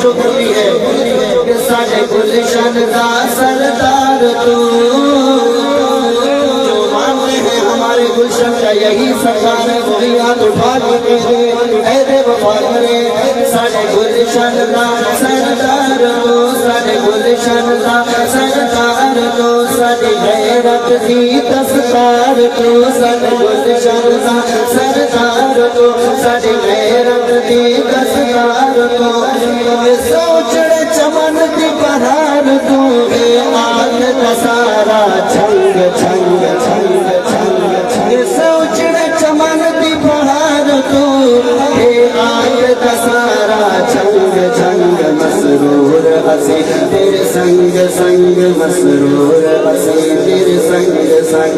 توجہ کرنی ہے کہ ساڑھے گلشن دا سردار تو جو مانتے ہیں ہمارے گلشن کا یہی سردار ہے وہی ہاتھ اٹھا کے کہتے اے دے وفا کرے ساڑھے گلشن دا سردار تو ساڑھے گلشن دا سردار تو ساڑھے غیرت دی دستار تو ساڑھے گلشن دا سردار تو ساڑھے غیرت دی دستار تو سوچڑے چمن دی بہار تو اے آگ دا سارا چھنگ چھنگ چھنگ چھنگ چھنگ سوچڑے چمن دی بہار تو اے آگ دا سارا چھنگ چھنگ مسرور ہسی تیرے سنگ سنگ مسرور ہسی تیرے سنگ سنگ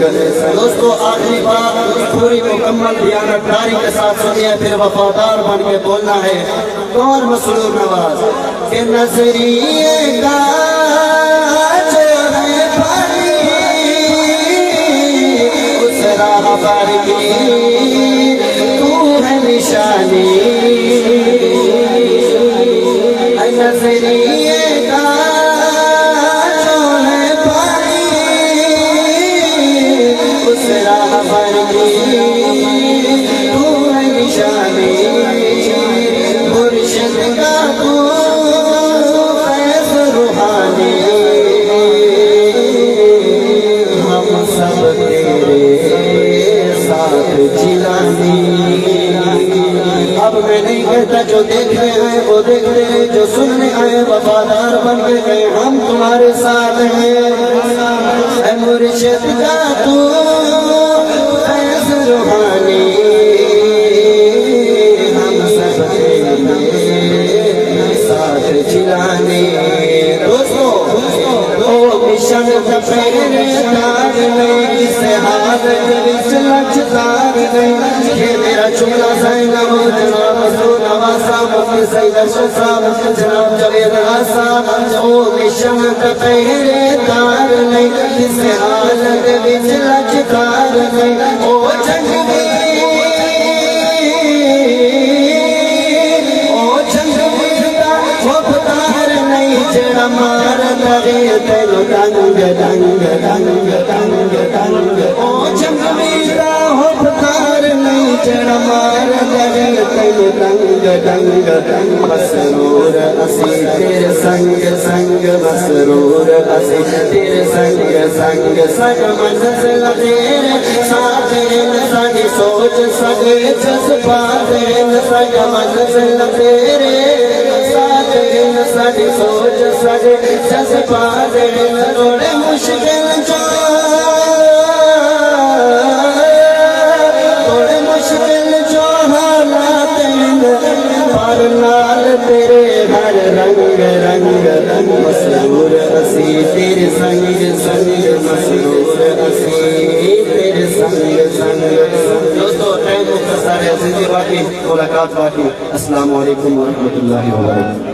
دوستو آخری بات پوری مکمل دیانتداری کے ساتھ سنیے پھر وفادار بن کے بولنا ہے کون مسرور نواز کہ نظریے کا جو ہے پانی اس راہ پر کی تو ہے نشانی اے نظریے کا جو ہے پانی اس راہ پر کی تو ہے نشانی مرشد کا تو فیض روحانی ہم سب تیرے ساتھ جلانی اب میں نہیں کہتا جو دیکھنے آئے وہ دیکھتے ہیں جو سننے آئے وفادار بن کے گئے ہم تمہارے ساتھ ہیں اے مرشد کا تو فیض روحانی ہم سب تیرے ساتھ جلانے دوستو او مشن دپیرے دار نہیں کسے حالت وچ لچدار نہیں یہ میرا چولہ زینب جناب حضور نواسا مفتی سید اشرف صاحب جناب جاوید صاحب او مشن دپیرے دار نہیں کسے حالت وچ لچدار نہیں او جنگ جڑا مار لگے تیلو ڈنگ ڈنگ ڈنگ ڈنگ ڈنگ او جنگیلا ہو پتار نہیں جڑا مار لگے تیلو ڈنگ ڈنگ ڈنگ مسرور اسی تیرے سنگ سنگ مسرور اسی تیرے سنگ سنگ سنگ منزل تیرے ساتھ ساڈی سوچ سگے جذبات سنگ منزل تیرے ساڈی سوچ ساڈے جذبات تھوڑے مشکل جو حالات پر نال تیرے ہر رنگ رنگ رنگ مسرور اسی تیرے سنگ سنگ مسرور اسی تیرے سنگ سنگ دوستو ٹائم مختصر ہے زندگی باقی ملاقات باقی السلام علیکم ورحمۃ اللہ وبرکاتہ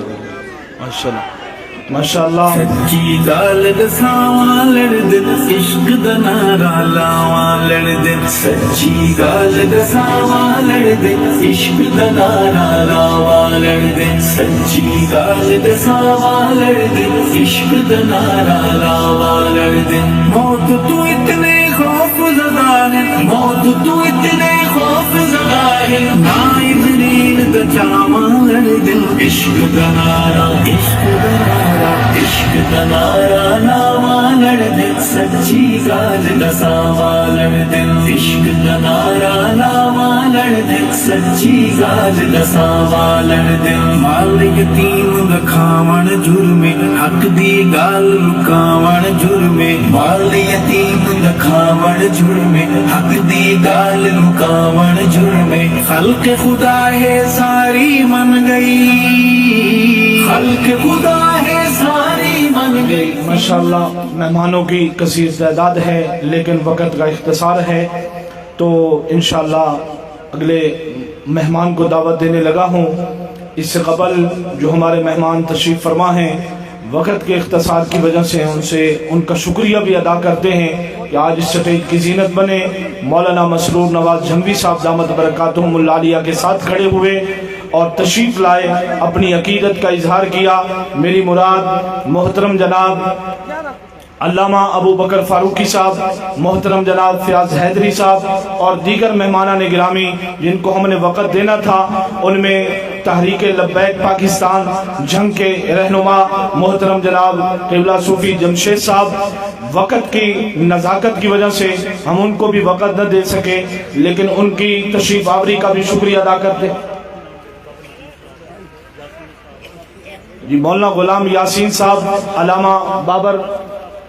ماشاءاللہ سچی گال دساواں لڑ دن عشق دا نعرہ لاواں لڑ دن سچی گال دساواں لڑ دن عشق دا نعرہ لاواں لڑ دن سچی گال دساواں لڑ دن عشق دا نعرہ لاواں لڑ دن موت تو اتنے خوف زدہ ہے موت تو اتنے خوف زدہ ہے نائبرین دا جاواں لڑ دن عشق دا نعرہ عشق دا نعرہ عشق دا نعرہ لاواں لڑ دن سچی گال دساواں لڑ دن عشق دا نعرہ لاواں لڑ دن سچی گال دساواں لڑ دن مال یتیم دا کھاون جرم حق دی گال لکاون جرم مال یتیم دا کھاون جرم حق دی گال لکاون جرم خلق خدا ہے ساری من گئی خلق خدا ہے ساری من گئی ماشاءاللہ مہمانوں کی کثیر تعداد ہے لیکن وقت کا اختصار ہے تو انشاءاللہ اگلے مہمان کو دعوت دینے لگا ہوں اس سے قبل جو ہمارے مہمان تشریف فرما ہیں وقت کے اختصار کی وجہ سے ان کا شکریہ بھی ادا کرتے ہیں کہ آج اس سٹیج کی زینت بنے مولانا مسرور نواز جھنگوی صاحب دامت برکاتہم العالیہ کے ساتھ کھڑے ہوئے اور تشریف لائے، اپنی عقیدت کا اظہار کیا۔ میری مراد محترم جناب علامہ ابو بکر فاروقی صاحب، محترم جناب فیاض حیدری صاحب اور دیگر مہمانان گرامی جن کو ہم نے وقت دینا تھا، ان میں تحریک لبیک پاکستان جنگ کے رہنما محترم جناب قبلہ صوفی جمشید صاحب، وقت کی نزاکت کی وجہ سے ہم ان کو بھی وقت نہ دے سکے، لیکن ان کی تشریف آوری کا بھی شکریہ ادا کرتے ہیں۔ جی مولانا غلام یاسین صاحب، علامہ بابر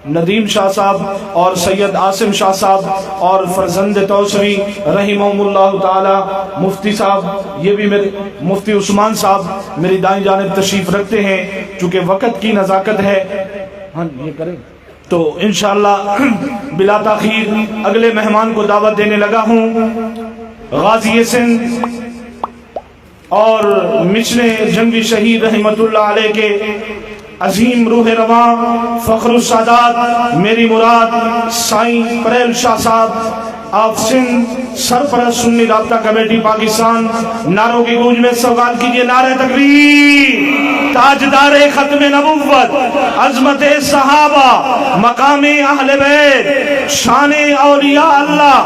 ندیم شاہ صاحب اور سید عاصم شاہ صاحب اور فرزند توسری رحمہم اللہ تعالی، مفتی صاحب، یہ بھی میرے مفتی عثمان صاحب میری دائیں جانب تشریف رکھتے ہیں۔ چونکہ وقت کی نزاکت ہے، ہاں یہ کریں تو انشاءاللہ بلا تاخیر اگلے مہمان کو دعوت دینے لگا ہوں۔ غازی سندھ اور مشن جنگی شہید رحمت اللہ علیہ کے عظیم روح رواں فخر السادات، میری مراد سائیں پریل شاہ صاحب، آپ سندھ سرپرست سنی رابطہ کمیٹی پاکستان، نعروں کی گونج میں سوگات کیجئے نعرہ تکبیر۔ تاجدار ختم نبوت، عظمت صحابہ، مقام اہل بیت، شان اولیاء اللہ۔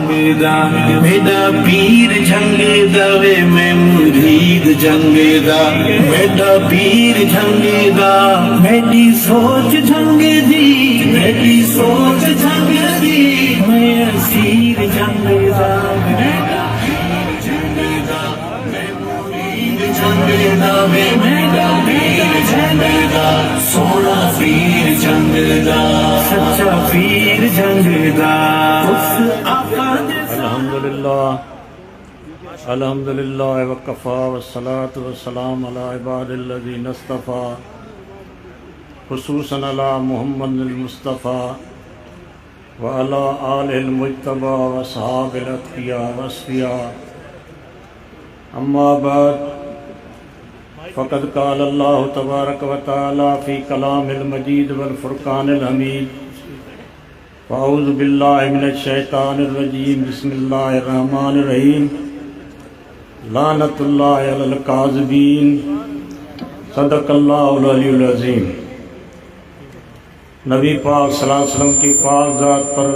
میرا پیر جھنگے دا وے میں مرید جھنگے دا، میرا پیر جھنگے دا، میری سوچ جھنگے دی، میری سوچ جھنگے دی، میں اسیر جھنگے دا، میرا پیر جھنگے دا، میں مرید جھنگے دا، میرا پیر جھنگے دا، سونا پیر جھنگے دا، سچا پیر جھنگے دا، اس آقا الحمدللہ الحمدللہ وکفا والصلاة والسلام علی عباد الذین اصطفیٰ، خصوصاً علی محمد المصطفیٰ وعلی آلہ المجتبیٰ واصحاب الاتقیاء واصفیاء، اما بعد فقد قال اللہ تبارک و تعالی فی کلام المجید والفرقان الحمید، فاعوذ باللہ من الشیطان الرجیم، بسم اللہ الرحمن الرحیم، لعنت اللہ علی الکاذبین، صدق اللہ العلی العظیم۔ نبی پاک صلی اللہ علیہ وسلم کی پاک ذات پر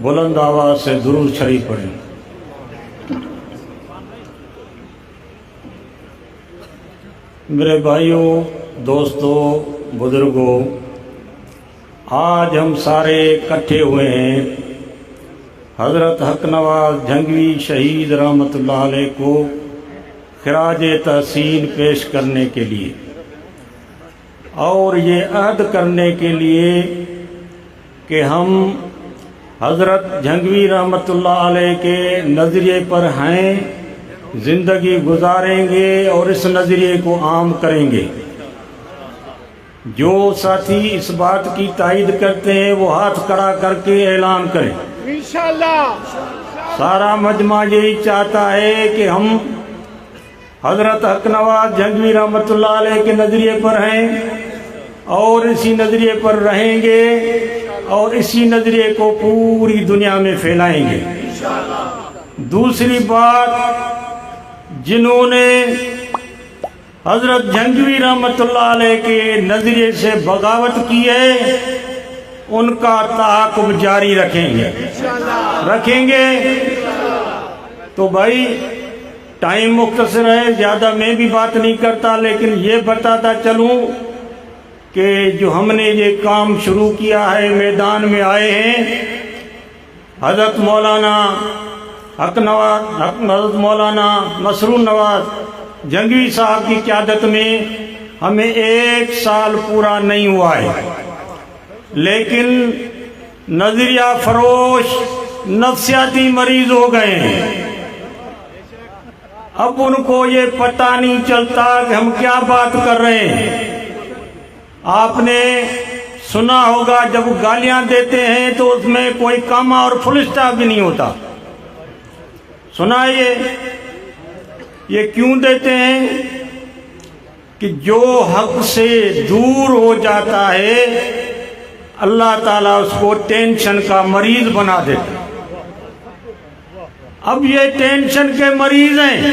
بلند آواز سے درود شریف پڑھیں۔ میرے بھائیوں، دوستوں، بزرگوں، آج ہم سارے اکٹھے ہوئے ہیں حضرت حق نواز جھنگوی شہید رحمت اللہ علیہ کو خراج تحسین پیش کرنے کے لیے، اور یہ عہد کرنے کے لیے کہ ہم حضرت جھنگوی رحمت اللہ علیہ کے نظریے پر ہیں، زندگی گزاریں گے اور اس نظریے کو عام کریں گے۔ جو ساتھی اس بات کی تائید کرتے ہیں وہ ہاتھ کھڑا کر کے اعلان کریں۔ سارا مجمع یہی چاہتا ہے کہ ہم حضرت حق نواز جھنگوی رحمت اللہ علیہ کے نظریے پر ہیں اور اسی نظریے پر رہیں گے اور اسی نظریے کو پوری دنیا میں پھیلائیں گے۔ دوسری بات، جنہوں نے حضرت جھنگوی رحمت اللہ علیہ کے نظریے سے بغاوت کی ہے، ان کا تعاقب جاری رکھیں گے۔ تو بھائی ٹائم مختصر ہے، زیادہ میں بھی بات نہیں کرتا، لیکن یہ بتاتا چلوں کہ جو ہم نے یہ کام شروع کیا ہے، میدان میں آئے ہیں، حضرت مولانا حضرت مولانا مسرور نواز جھنگوی صاحب کی قیادت میں ہمیں 1 سال پورا نہیں ہوا ہے، لیکن نظریہ فروش نفسیاتی مریض ہو گئے ہیں۔ اب ان کو یہ پتہ نہیں چلتا کہ ہم کیا بات کر رہے ہیں۔ آپ نے سنا ہوگا جب گالیاں دیتے ہیں تو اس میں کوئی کامہ اور فل اسٹاپ بھی نہیں ہوتا، سنا یہ کیوں دیتے ہیں کہ جو حق سے دور ہو جاتا ہے اللہ تعالیٰ اس کو ٹینشن کا مریض بنا دیتا۔ اب یہ ٹینشن کے مریض ہیں،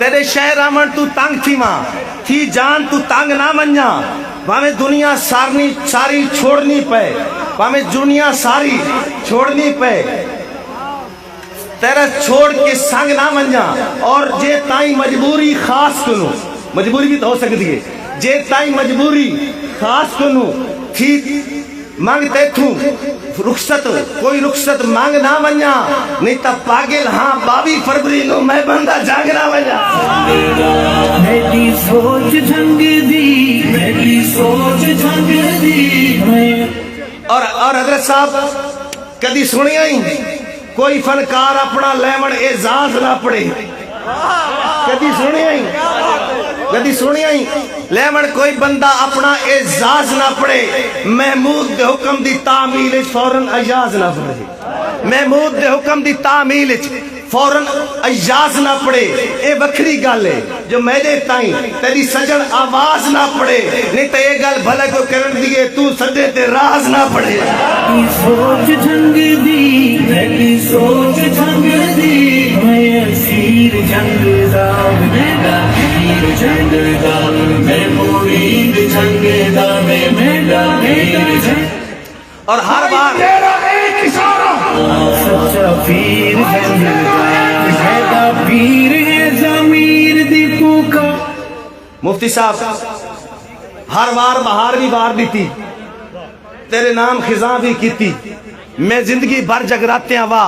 تیرے شہر آمن تو تنگ تھی ماں تھی جان تو تنگ نہ منجا پامیں دنیا ساری چھوڑنی پے پامیں دنیا ساری چھوڑنی پے تیرا چھوڑ کے سنگ نہ منجا اور جے تائیں مجبوری خاص کنو مجبوری بھی تو ہو سکتی ہے جے تائیں مجبوری خاص کنو تھی مانگتے تھوں رخصت کوئی رخصت مانگ نہ ونجا نہیں تا پاگل ہاں 22 فروری نو میں بندہ جانگ نہ ونجا میری سوچ جھنگ دی میری سوچ جھنگ دی اور حضرت صاحب کدی سنی آئی کوئی فنکار اپنا لیمن اعزاز نہ پڑے کدی سنی آئی لیمن کوئی بندہ اپنا اعزاز نہ پڑے محمود دے حکم دی تعمیل فوراً ایاز نہ پڑے محمود دے حکم دی تعمیل فوراً ایاز نہ پڑے اے بکری گل ہے جو میرے تائیں تیری سجن آواز نہ پڑے نہیں تو یہ گل بھلے کو کرن دیئے تو سجے تے راز نہ پڑے سوچ جھنگ دی میری سوچ جھنگ دی میں اسیر جھنگ دا میرا پیر جھنگ دا میں مرید جھنگ دا میں میرا پیر جھنگ اور ہر بار تیرا ایک اشارہ سچا پیر جھنگ دا میرا پیر ہے ضمیر دی پوکا مفتی صاحب ہر بار بہار بھی بار دیتی تیرے نام خزاں بھی کیتی میں زندگی بھر جگراتے ہوا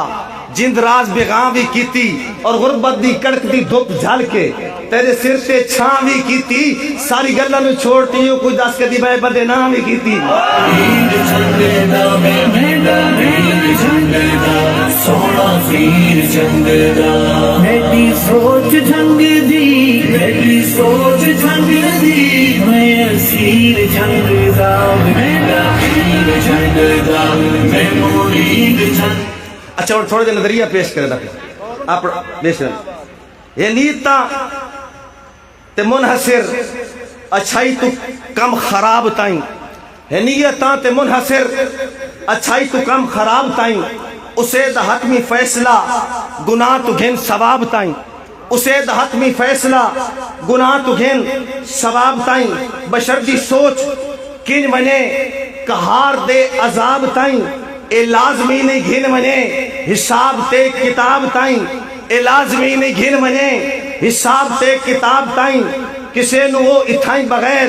جند راز بیغاں بھی کیتی اور غربت دی کڑک دی دھوپ جھل کے تیرے سر تے چھاں بھی کیتی ساری گلہ نو چھوڑتی ہوں کوئی دس کدی بے بدے نام بھی کیتی پیر جھنگ دا میں میرا پیر جھنگ دا سونا پیر جھنگ دا میری سوچ جھنگ دی میری سوچ جھنگ دی میں اسیر جھنگ دا میرا پیر جھنگ دا میں مرید جھنگ اچھا اور تھوڑے دے نظریہ پیش کرے رکھا آپ پیش کرے یہ نیتا تے منحصر اچھائی تو کم خراب تائیں یہ نیتاں تے منحصر اچھائی تو کم خراب تائیں اسے دا حتمی فیصلہ گناہ تو گھن ثواب تائیں اسے دا حتمی فیصلہ گناہ تو گھن ثواب تائیں بشر دی سوچ کن منے کہار دے عذاب تائیں اے لازمی نہیں گھن منے حساب تے کتاب تائیں اے لازمی نہیں گھن منے حساب تے کتاب تائیں کسے نو وہ اتھائیں بغیر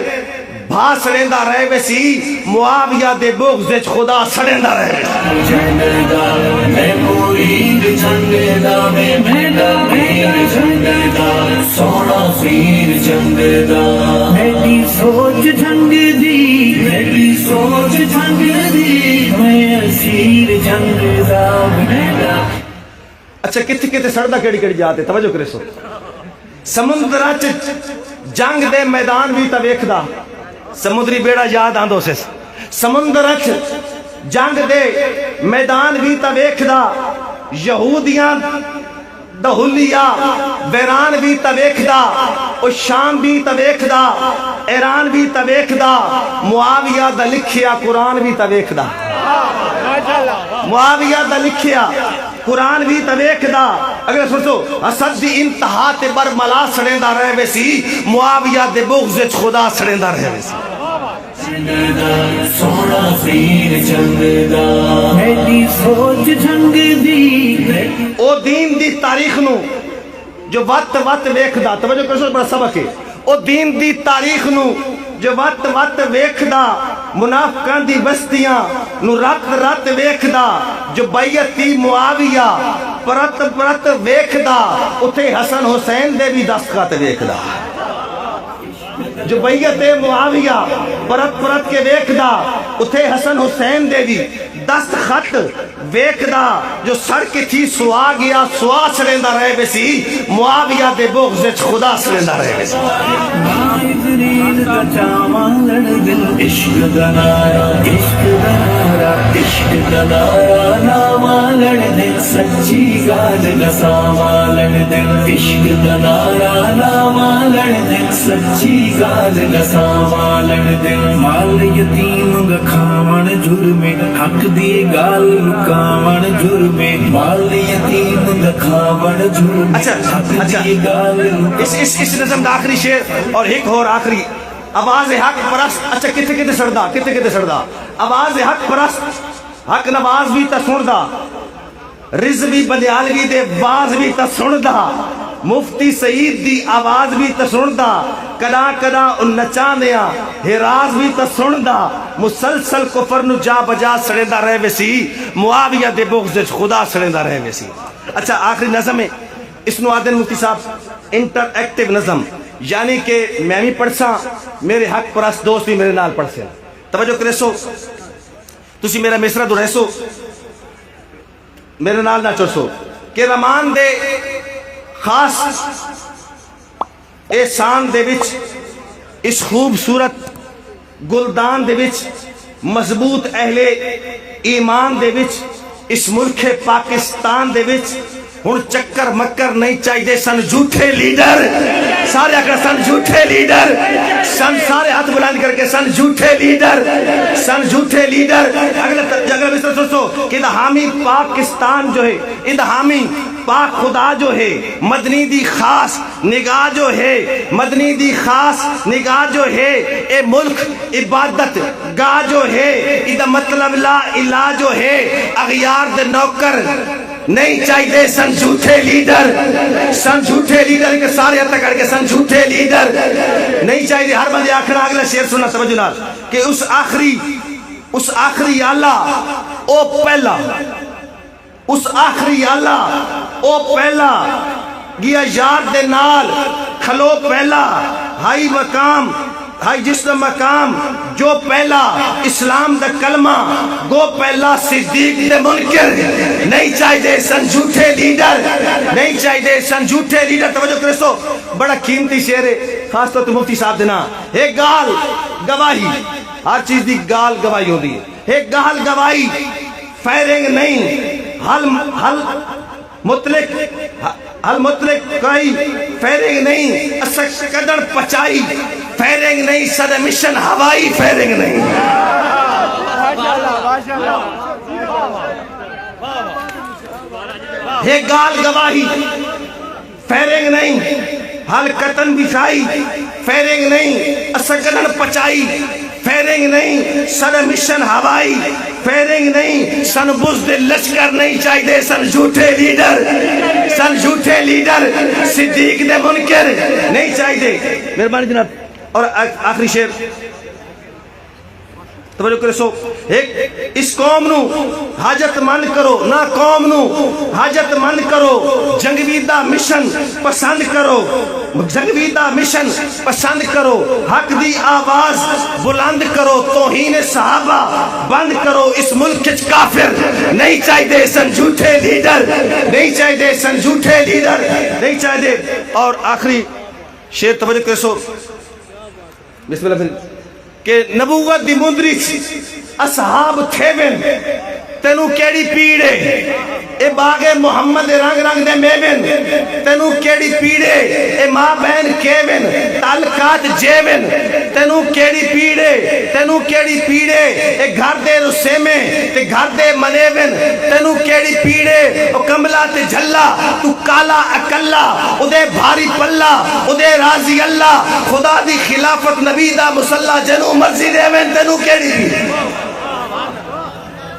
بھا سڑیندہ رہے ویسی معاویہ دے بغض دے خدا سڑیندہ رہے جھنگ دا میں مرید جھنگ دا میں میرا پیر جھنگ دا سونا پیر جھنگ دا میری سوچ جھنگ دی میری سوچ جھنگ دی میں اسیر جھنگ دا میرا اچھا کتے سڑدہ کیڑی کیڑی جاتے توجہ کرے سو سمندرہ جنگ دے میدان بھی تا ویکھ دا سمندری بیڑا یاد آندو سے سمندرہ جنگ دے میدان بھی تا ویکھ دا یہودیاں دہلیہ ویران بھی تا ویکھ دا او شام بھی تا ویکھ دا ایران بھی تا ویکھ دا معاویہ دا لکھیا قرآن بھی تا ویکھ دا معاویہ دا لکھیا قرآن بھی تویک دا اگر سوچو حسد دی انتہا تے برملا سڑیندہ رہے ویسی معاویہ دے بغض خدا سڑیندہ رہے ویسی سونا پیر جھنگ دا میری سوچ جھنگ دی او دین دی تاریخ نو جو وقت ویکھ دا توجہ کرو بڑا سبق ہے او دین دی تاریخ نو جو وقت ویکھ دا منافقان دی بستیاں نو رات ویکھ دا جو بیعتی معاویہ پرت ویکھ دا اتھے حسن حسین دے بھی دستخط ویکھ دا جو بیعت معاویہ پرت کے ویکھ دا اتھے حسن حسین دے بھی دستخط ویکھ دا جو سڑک تھی سوا گیا سوا سڑیندہ رہے بیسی معاویہ دے بغض خدا سڑیندہ رہے بیسی عزریل دا چاوان لڑ دل عشق دنارا عشق دنارا عشق دنارا ناما لڑ دل سچی گال گساما لڑ دل عشق دنارا ناما لڑ دل سچی گال گساما لڑ دے مال یتیم دا کھاون جرمے حق دی گال لکاون جرمے مال یتیم دا کھاون جرمے اچھا اس نظم دا آخری شعر اور ایک اور آخری آواز حق پرست اچھا کتے سڑدا آواز حق پرست حق نواز بھی تا سندا رز بھی بندیالوی دے باز بھی تا سندا مفتی سعید دی آواز بھی تا سندا کدا ان نچاندیاں ہراز بھی تا سندا مسلسل کفر نو جا بجا سڑیندا رہے ویسی معاویہ دے بغض وچ خدا سڑیندا رہے ویسی. اچھا آخری نظم ہے اس نو آدن مفتی صاحب انٹر ایکٹیو نظم یعنی کہ میں بھی پڑھ سا میرے حق پرست دوست بھی میرے نال پڑھ سا. توجہ کرے سو تسی میرا مصرع دو رہ سو میرے نال نہ چڑھ سو کہ رمان دے خاص احسان دے وچ اس خوبصورت گلدان دے وچ مضبوط اہل ایمان دے وچ اس ملک پاکستان دے وچ ہن چکر مکر نہیں چاہیے سن جھوٹے لیڈر سارے اگر سن جھوٹے لیڈر سن سارے ہاتھ بلند کر کے سن جھوٹے لیڈر اگلا مصرع سوچو کہ حامی پاکستان جو ہے ان حامی پاک خدا جو ہے مدنی دی خاص نگاہ جو ہے مدنی دی خاص نگاہ جو ہے اے ملک عبادت گاہ جو ہے ادھا مطلب لا الہ جو ہے اغیار دے نوکر نہیں چاہیے سن جھوٹے لیڈر کے سارے ہاتھ کر کے سن جھوٹے لیڈر نہیں چاہیے. ہر بندے آخر اگلا شعر سننا توجہ نال کہ اس آخری آلہ او پہلا اس آخری آلہ او پہلا گیا یار دے نال کھلو پہلا ہائی مقام ہائی جسم مقام جو پہلا اسلام دا کلمہ گو پہلا صدیق دے منکر نہیں چاہیے سن جھوٹے لیڈر توجہ کرے سو بڑا قیمتی شعر ہے خاص طور تے مفتی صاحب دینا ایک گال گواہی ہر چیز دی گال گواہی ہوتی ہے ایک گال گواہی فائرنگ نہیں حل مطلق کوئی فائرنگ نہیں اسک قدر پچائی فائرنگ نہیں سر مشن ہوائی فائرنگ نہیں ہے گال گواہی فائرنگ نہیں حل قطن بچائی فائرنگ نہیں اسک قدر پچائی فائرنگ نہیں سر مشن ہوائی فائرنگ نہیں سن بزد لشکر نہیں چاہیے سن جھوٹے لیڈر صدیق دے منکر نہیں چاہیے. مہربانی جناب اور آخری شعر توجہ کرے سو ایک اس قوم نو حاجت مند کرو نہ قوم نو حاجت مند کرو جنگویدہ مشن پسند کرو حق دی آواز بلند کرو توہین صحابہ بند کرو اس ملک کافر نہیں چاہیے سن جھوٹے لیڈر اور آخری شعر توجہ کرے سو بسم اللہ کہ نبوت دی مندری اصحاب تھیون تینو کیڑی پیڑے اے باغ محمد رنگ دے میون تینو کیڑی پیڑے اے ماں بہن کیون تعلقات جیون تینو کیڑی پیڑے اے گھر دے رسے میں تے گھر دے منیون تینو کیڑی پیڑے او کملا تے جھلا تو کالا اکلا او دے بھاری پلا او دے راضی اللہ خدا دی خلافت نبی دا مسلح جنو مرضی دے وین تینو کیڑی پیڑے.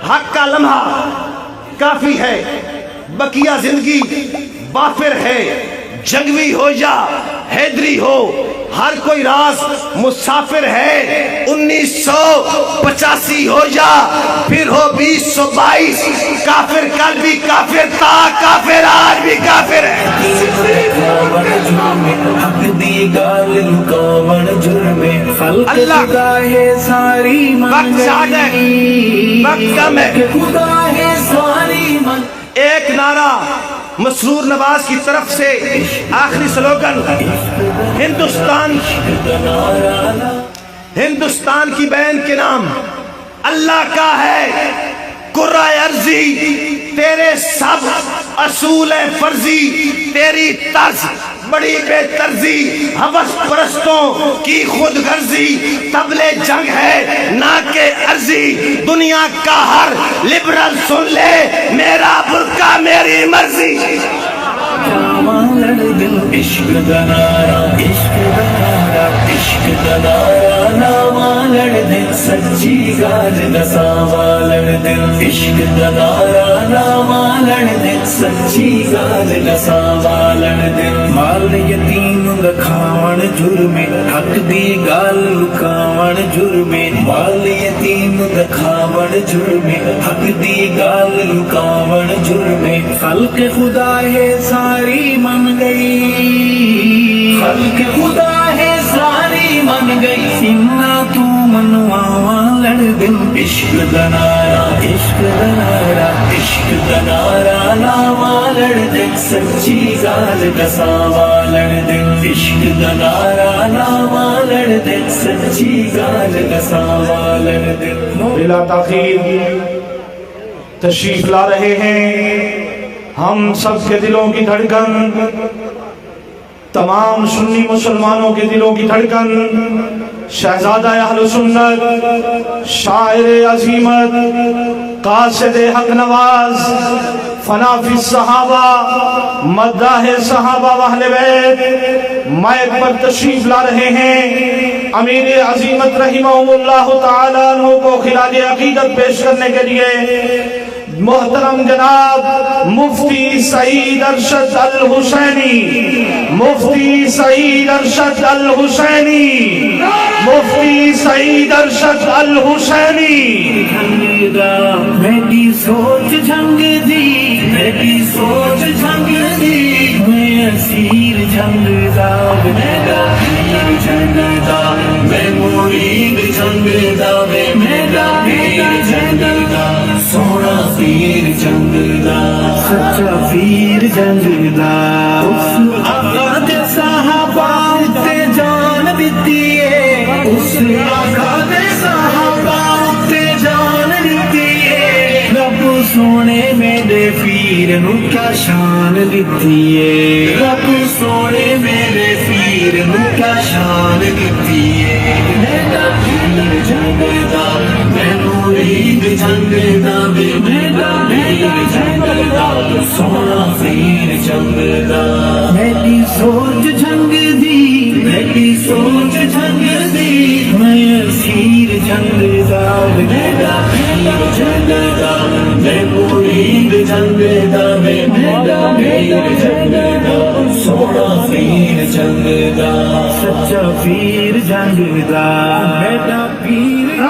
حق کا لمحہ کافی ہے بقیہ زندگی بافر ہے جنگوی ہو یا حیدری ہو ہر کوئی راز مسافر ہے 1985 ہو یا پھر ہو 2022 کافر کل بھی کافر تھا کافر آج بھی کافر ہے. اللہ ساری وقت زیادہ ہے وقت کم ہے. ایک نعرہ مسرور نواز کی طرف سے آخری سلوگن ہندوستان کی بہن کے نام اللہ کا ہے قرہ ارضی تیرے سب اصول فرضی تیری طرز بڑی بے طرزی ہوس پرستوں کی خود غرضی طبلِ جنگ ہے نہ کہ عرضی دنیا کا ہر لبرل سن لے میرا برقع میری مرضی لڑ دل عشق دنارا عشق دنارا عشق دنارا ناما لڑ دل سچی گال دساوا لڑ دل عشق دنارا ناما لڑ دل سچی گال دساوا لڑ دل مال یتیم لکھاون جرم حق دی گال لکاون جرم مال یتیم لکھاون جرم حق دی گال لکاون جرم خلق خدا ہے ساری من گئی خلق خدا ہے ساری من گئی سننا تو منواوا لڑ دل عشق دنارا عشق دنارا عشق دنارا ناوا لڑ دل سچی گال دساوا لڑ دل عشق دنارا ناوا لڑ دل سچی گال دساوا لڑ دل بلا تاخیر تشریف لا رہے ہیں ہم سب کے دلوں کی دھڑکن تمام سنی مسلمانوں کے دلوں کی دھڑکن شہزادہ اہل سنت شاعر عظیمت قاصد حق نواز فنا فی الصحابہ مداح صحابہ و اہل بیت مائک پر تشریف لا رہے ہیں امیر عظیمت رحمہ اللہ تعالیٰ عنہ کو خراج عقیدت پیش کرنے کے لیے محترم جناب مفتی سعید ارشد الحسینی مفتی سعید ارشد الحسینی مفتی سعید ارشد الحسینی جنگ دا میری سوچ جنگ دی میری سوچ جنگ دی میں اسیر جنگ دا میرا پیر جنگ دا میں مرید جنگ دا میرا پیر جنگ دا سونا پیر جنگ دا سچا پیر جنگ دا اس آقا دے صحابہ تے جان دیتی ہے اس آقا دے صحابہ تے جان دیتی ہے رب سونے میرے پیر نو کیا شان دیتی ہے رب سونے میرے پیر نو کیا شان دیتی ہے میرا پیر جنگ دا میں مرید جنگ دا میرا پیر جنگ دا سونا پیر جنگ دا میری سوچ جنگ دی میری سوچ جنگ دی میں اسیر جنگ دا میرا پیر جنگ دا میں مرید جنگ دا میرا پیر جنگ دا سونا پیر جنگ دا سچا پیر جنگ دا میرا پیر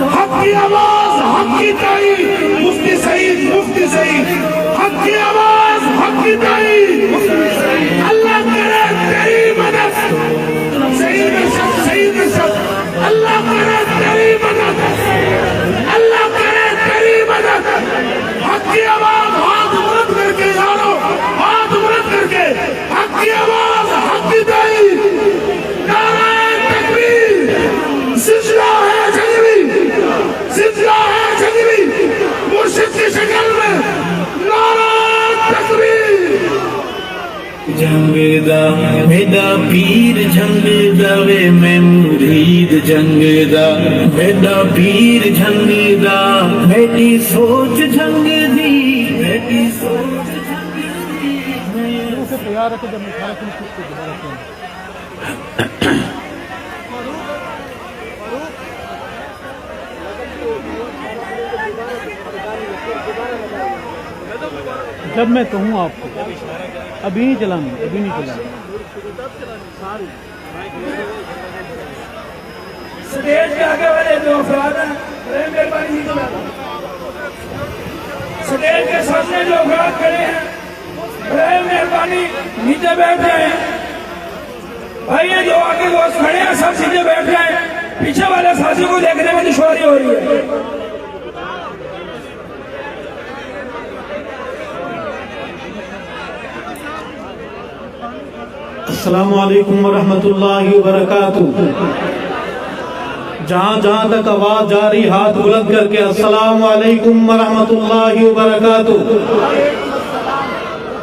حق کی آواز حق کی تعریف مفتی سعید حق کی آواز حق کی تعریف اللہ کرے تیری مدد سعید اللہ کرے تیری مدد اللہ کرے تیری مدد حق کی آواز ہاتھ بلند کر کے یارو ہاتھ بلند کر کے حق کی آواز حق کی تعریف نعرہ تکبیر سلسلہ ہے جنگی سلسلہ ہے جنگی مرشد کی شکل میں نعرہ تکبیر جنگ دا میرا پیر جنگ دا وے میں مرید جنگ دا میرا پیر جنگ دا میری سوچ جنگ دی میری سوچ جنگ دی جب میں کہوں آپ کو ابھی نہیں چلانا ابھی نہیں چلانا سٹیج کے آگے والے جو افراد ہیں برائے مہربانی نہیں چلانا سٹیج کے سامنے جو افراد کھڑے ہیں برائے مہربانی نیچے بیٹھ جائیں بھائی یہ جو آگے دوست کھڑے ہیں سب سیدھے بیٹھ جائیں پیچھے والے ساتھی کو دیکھنے میں دشواری ہو رہی ہے السلام علیکم ورحمۃ اللہ وبرکاتہ جہاں جہاں تک آواز جاری ہاتھ بلند کر کے السلام علیکم ورحمۃ اللہ وبرکاتہ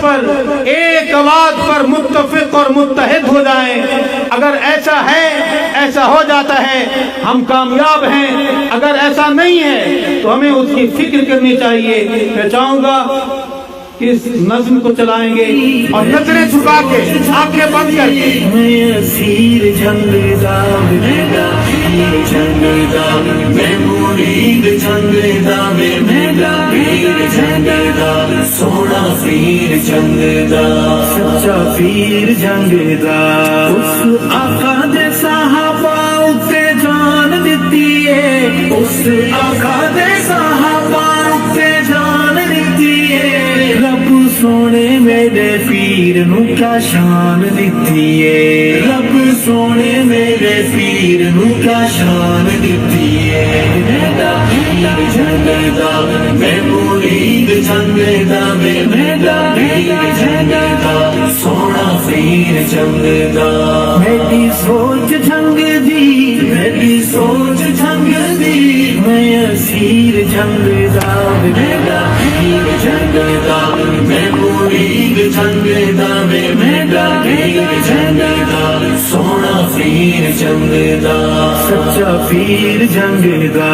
پر ایک آواز پر متفق اور متحد ہو جائیں. اگر ایسا ہے، ایسا ہو جاتا ہے، ہم کامیاب ہیں. اگر ایسا نہیں ہے تو ہمیں اس کی فکر کرنی چاہیے. میں چاہوں گا کہ اس نظم کو چلائیں گے اور نظریں جھکا کے آنکھیں بند کر کے. میں اسیر جنگ دا میرا پیر جنگ دا میں مرید جنگ دا میرا پیر جنگ دا سونا پیر جنگ دا سچا پیر جنگ دا. اس آقا دے صحابہ اتے جان دتی ہے، اس آقا دے صحابہ اتے جان دتی ہے. رب سونے میرے پیر نو کیا شان دیتی ہے، رب سونے میرے پیر نو کیا شان دیتی ہے. میرا پیر جنگ دا میں مرید جنگ دا میرا پیر جنگ دا سونا پیر جنگ دا. میری سوچ جنگ دی، میری سوچ جنگ دی میں اسیر جنگ دا میرا پیر جنگ دا میں مرید جنگ دا میرا پیر جنگ دا سونا پیر جنگ دا سچا پیر جنگ دا.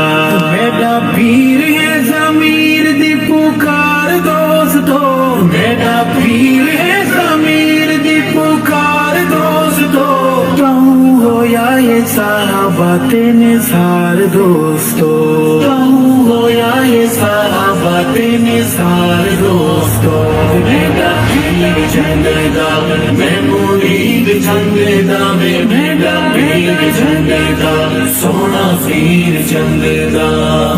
میرا پیر ہے ضمیر دی پکار دوستو، میرا پیر ہے ضمیر دی پکار دوستو. کہوں ہو یا یہ صحابہ نثار دوستو، کہوں ہو یا یہ صحابہ نثار دوستو. میرا پیر جنگ دا میں مرید جنگ دا میرا پیر جنگ دا سونا پیر جنگ دا.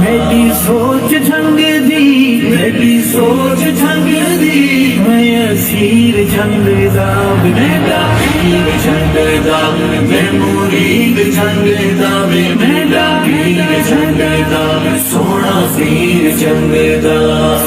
میری سوچ جنگ دی، میری سوچ جنگ دی میں اسیر جنگ دا میرا پیر جنگ دا میں مرید جنگ دا میرا پیر جنگ دا سونا پیر جنگ دا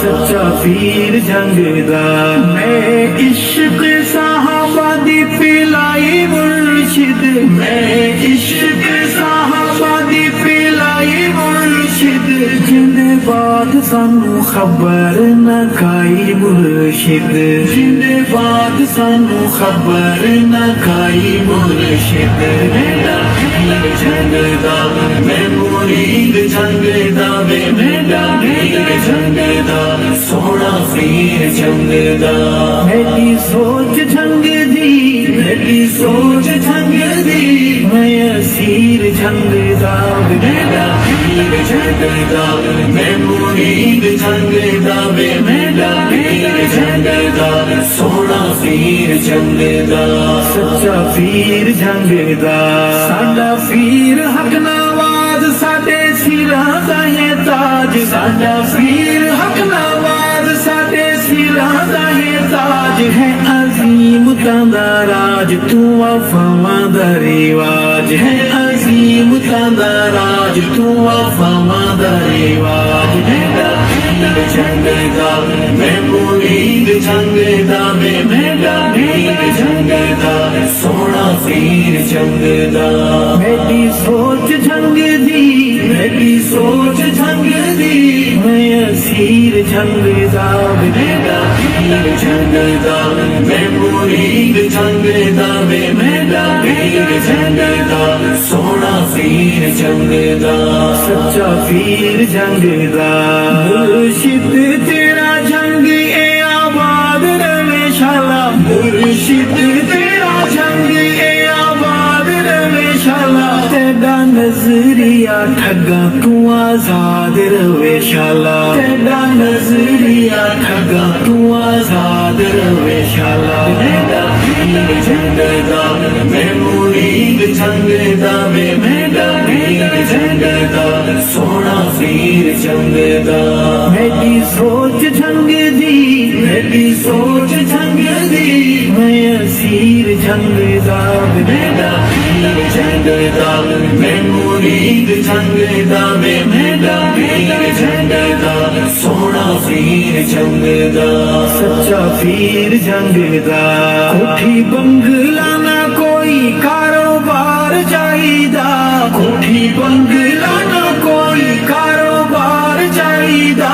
سچا پیر جنگ دا. میں عشق صحابہ دی پلائی مرشد، میں عشق صحابہ دی پلائی مرشد. جن بات سانو خبر نہ کائی مرشد، جن بات سانو خبر نہ کائی مرشد. میرا پیر جنگ دا میں مرید جنگ دا میرا پیر جنگ دا سونا پیر جنگ دا. میری سوچ جنگ دی، میری سوچ جنگ دی میں اسیر جنگ دا میرا پیر جنگ دا میں مرید جنگ دا میرا پیر جنگ دا سونا پیر جنگ دا سچا پیر جنگ دا. ساڈا پیر حق نواز ساڈے سراں دا ہے تاج، ساڈا پیر حق نواز ساڈے سراں دا ہے تاج. ہے عظیم تاندا راج تو وفاواں دا رواج، ہے عظیم تاندا راج تو وفاواں دا رواج. میرا پیر جنگ دا میں مرید جنگ دا میرا پیر جنگ دا سونا پیر جنگ دا. میری سوچ جنگ دی، میری سوچ جنگ دی میں اسیر جنگ دا میرا پیر جنگ دا میں مرید جنگ دا میرا پیر جنگ دا سونا پیر جنگ دا سچا پیر جنگ دا. مرشد تیرا جنگ اے آباد رہے شالا، مرشد تیرا جنگ اے آباد رہے شالا. تیرا نظریہ ٹھگا تو آزاد رہے شالا، تیرا نظریہ ٹھگا تو آزاد رہے شالا. میرا پیر جنگ دا میں مرید جنگ دا میرا پیر جنگ دا سونا پیر جنگ دا. میری سوچ جنگ دی، میری سوچ جنگ دی میں اسیر جنگ دا میرا پیر جنگ دا میں مرید جنگ دا میرا پیر جنگ دا سونا پیر جنگ دا سچا پیر جنگ دا. کوٹھی بنگلہ نہ کوئی کاروبار چاہیدا، کوٹھی بنگلہ نہ کوئی کاروبار چاہیدا.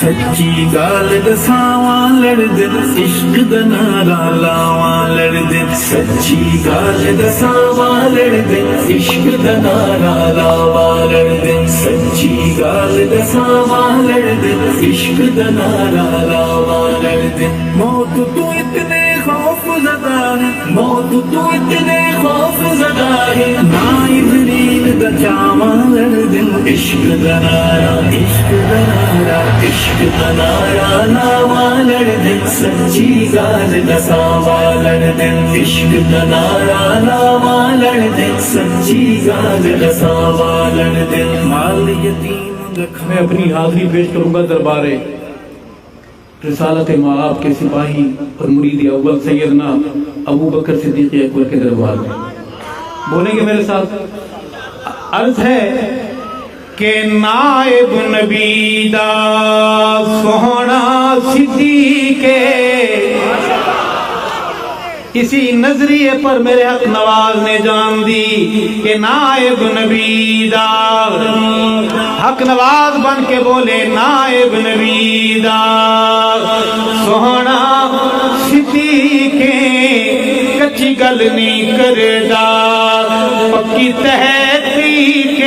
سچی گال دساواں لڑدے عشق دا نعرہ لاواں لڑدے سچی گال دساواں لڑدے عشق دا نعرہ لاواں لڑدے سچی گال دساواں لڑدے عشق دا نعرہ لاواں لڑدے موت تو اتنے خوف زدہ ہے موت تو اتنے خوف زدہ ہے نا ابلیل دا چاواں لڑدے عشق دا نعرہ عشق دا نعرہ عشق دا نعرہ لاواں لڑدے سچی گال دساواں لڑدے عشق دا نعرہ لاواں لڑدے سچی گال دساواں لڑدے مال یتیم رکھ میں اپنی حاضری پیش کروں گا دربار رسالت مآب کے سپاہی اور مرید اول سیدنا ابو بکر صدیق اکبر کے دربار میں بولیں گے میرے ساتھ عرض ہے کہ نائب نبی دا سوہنا صدیق اسی نظریے پر میرے حق نواز نے جان دی کہ نائب نبی دا حق نواز بن کے بولے نائب نبی دا سوہنا صدیق کچی گل نہیں کردہ پکی تحقیق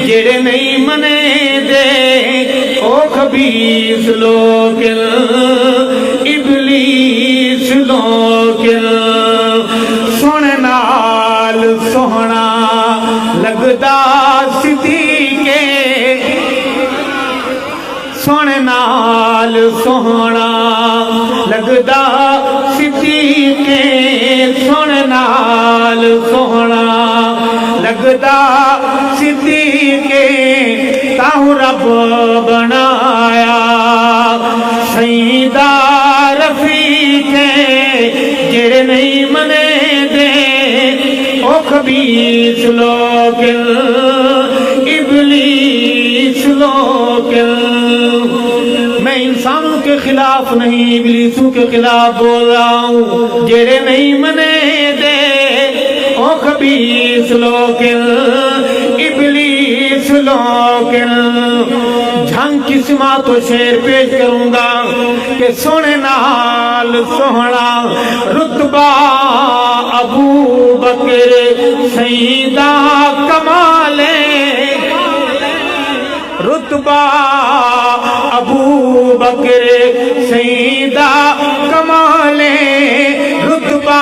جڑے نہیں منے دے او خبیث لوگ ابلیس لوگ سن نال سوہنا لگدا صدیق سن نال سوہنا لگدا صدیق سن نال سوہنا لگدا صدیق تاہوں رب بنایا سیدہ رفیق جڑے نہیں منے دے او خبیث لوگ ابلیس لوگ میں انسانوں کے خلاف نہیں ابلیسوں کے خلاف بول رہا ہوں جڑے نہیں منے دے او خبیث لوگ ابلیس لوگ جھنگ کی سماعت و شعر پیش کروں گا کہ سونے نال سوہنا رتبہ ابو بکر سیدہ کمال رتبہ ابو بکر سیدہ کمال رتبہ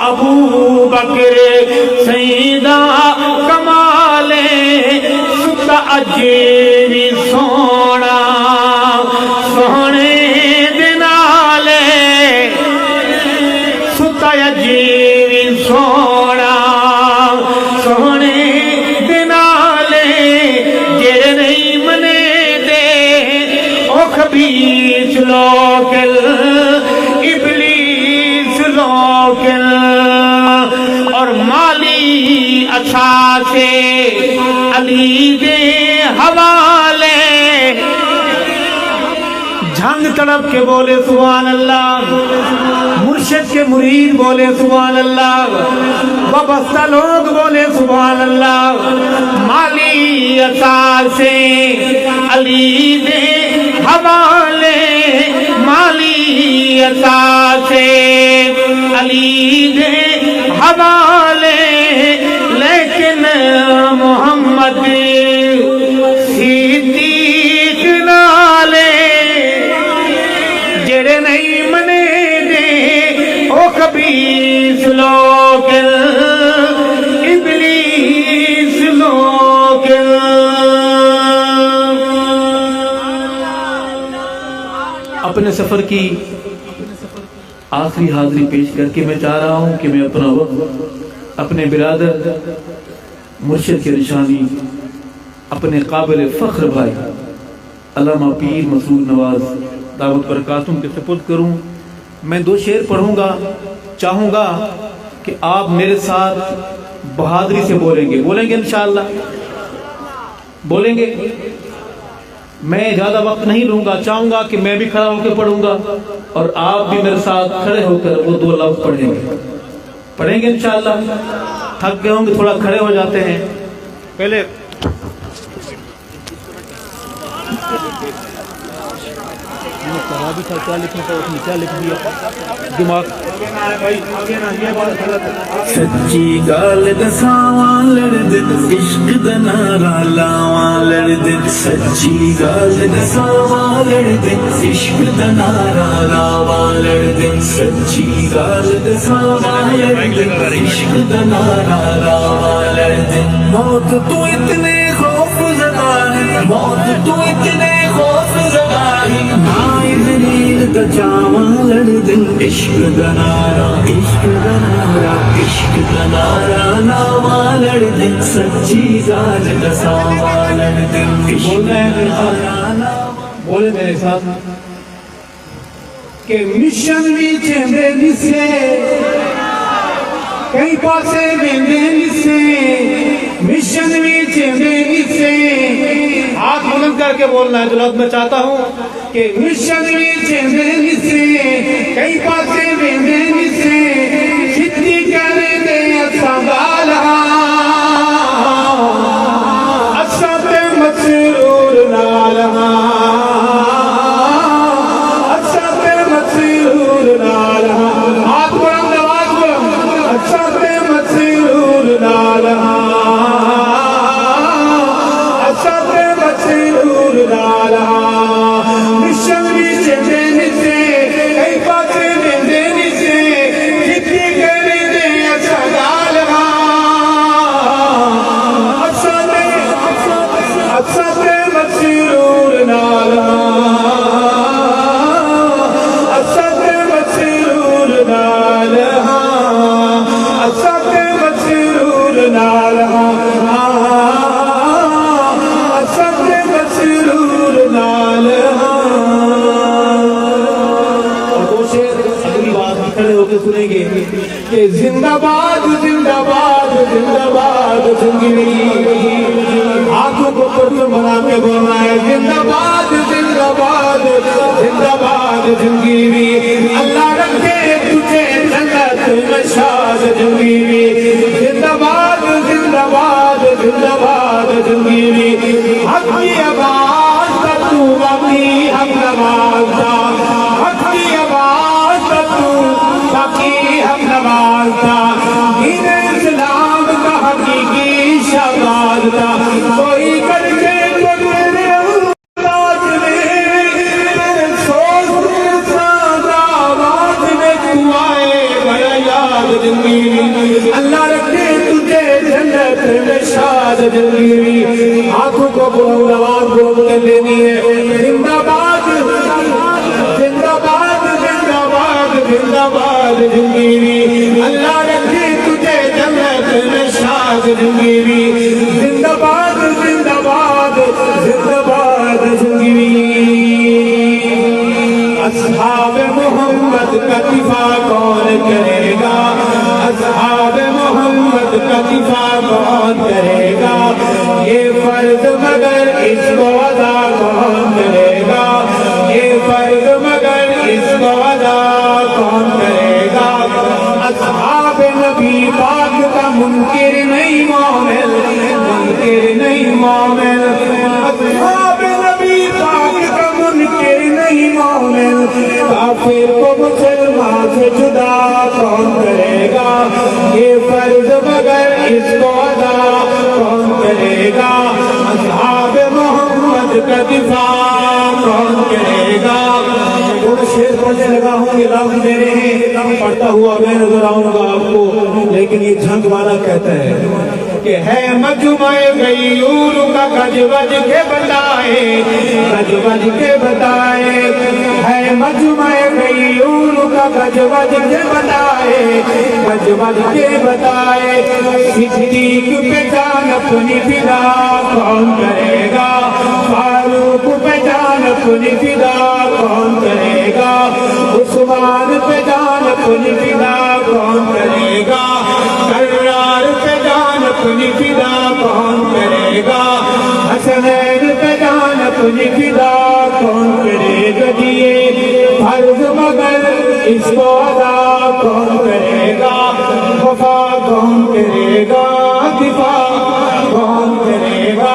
ابو بکر سیدہ کمال ستا اجیوی سونا سونے دنالے ستا اجیوی سونا سونے دنالے جڑے نہیں منے دے او خبیث لوگ ابلیس لوگ اور مالی اثاثے علی دے حوالے جھنگ تڑپ کے بولے سبحان اللہ مرشد کے مرید بولے سبحان اللہ وابستہ لوگ بولے سبحان اللہ مالی اثاثے علی دے حوالے مالی اثاثے علی دے حوالے لیکن محمد صدیق نالے جڑے نہیں منے دے او خبیث لوگ ابلیس لوگ اپنے سفر کی آخری حاضری پیش کر کے میں چاہ رہا ہوں کہ میں اپنا وقت اپنے برادر مرشد کی نشانی اپنے قابل فخر بھائی علامہ پیر مسعود نواز دعوت برکاتم کے سپرد کروں. میں 2 شعر پڑھوں گا, چاہوں گا کہ آپ میرے ساتھ بہادری سے بولیں گے انشاءاللہ بولیں گے. میں زیادہ وقت نہیں لوں گا, چاہوں گا کہ میں بھی کھڑا ہو کے پڑھوں گا اور آپ بھی میرے ساتھ کھڑے ہو کر وہ 2 لفظ پڑھیں گے انشاءاللہ. تھک گئے ہوں گے, تھوڑا کھڑے ہو جاتے ہیں. پہلے کہا بھی تھا کیا لکھنا تھا اس نے کیا لکھ دیا دماغ سچی گال دساواں لڑ دن عشق دا نعرہ لاواں لڑ دن سچی گال دساواں لڑ دن عشق دا نعرہ لاواں لڑ دن سچی گال دساواں لڑ دن عشق دا نعرہ لاواں لڑ دن موت تو اتنے خوف زدہ ہے موت تو اتنے خوف زدہ ہے نائے دلیل دا جاواں لڑ دن عشق دا نعرہ عشق دا نعرہ عشق دا نعرہ لاواں لڑ دن سچی گال دساواں لڑ دن عشق دا نعرہ بولے میرے ساتھ کہ مشن بھی چندے نسے کئی پاسے بیندے نسے مشن بھی چندے نسے ہاتھ بلند کر کے بولنا ہے دلت میں چاہتا ہوں کہ مشن بھی چندے نسے کئی پاسے بیندے نسے چھتی کرے دے اچھا بالا اچھا تے مسرور نالہا سنیں گے کہ زندہ باد زندہ باد زندہ باد زندگی ہاتھوں کو پرچم بنا کے بولنا ہے زندہ باد زندہ باد زندہ باد زندگی اللہ رکھے تجھے جنت میں شاد زندگی زندہ باد زندہ باد زندہ باد زندگی حق کی آواز کا تو باقی ہم نوازتا حق کی آواز کا تو باقی ہم نوازتا دین اسلام کا حقیقی شہباز تھا کوئی کر کے تو تیرے انداز میں سوچ سادہ آواز میں تو آئے بڑا یاد زندگی اللہ رکھے تجھے جنت میں شاد زندگی آنکھوں کو بلند آواز بول کے لینی ہے زندہ باد زندہ باد زندہ باد زندہ باد زندگی اللہ رکھے تجھے جنت میں شاد زندگی زندہ باد زندہ باد زندہ باد زندگی اصحاب محمد کا دفاع کون کرے گا اصحاب محمد کا دفاع کون کرے گا یہ فرض مگر اس کو ادا کون کرے گا یہ فرض مگر اس کو ادا کون کرے گا اصحاب نبی پاک کا منکر نہیں مومن منکر نہیں مومن اصحاب نبی پاک کا منکر نہیں مومن کافر کو مسلمان سے جدا کون کرے گا یہ فرض مگر اس کو ادا کون کرے گا اصحاب محمد کا دفاع کون کرے گا شیر پڑھنے لگا ہوں یہ لفظ میرے ہیں پڑھتا ہوا میں نظر آؤں گا آپ کو لیکن یہ جھنگ والا کہتا ہے کہ ہے مجمع غیور کا گج بج کے بتائے گج بج کے بتائے ہے مجمع غیور کا گج بج کے بتائے گج بج کے بتائے صدیق پہ جان اپنی فدا کون کرے گا فاروق پہ جان اپنی فدا کون کرے گا عثمان پہ جان اپنی فدا کون کرے گا کرار پہ جان اپنی فدا کون کرے گا حسنین پہ جان اپنی فدا کون کرے گا دیے فرض مگر اس کو ادا کون کرے گا وفا کون کرے گا دفاع کون کرے گا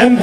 MP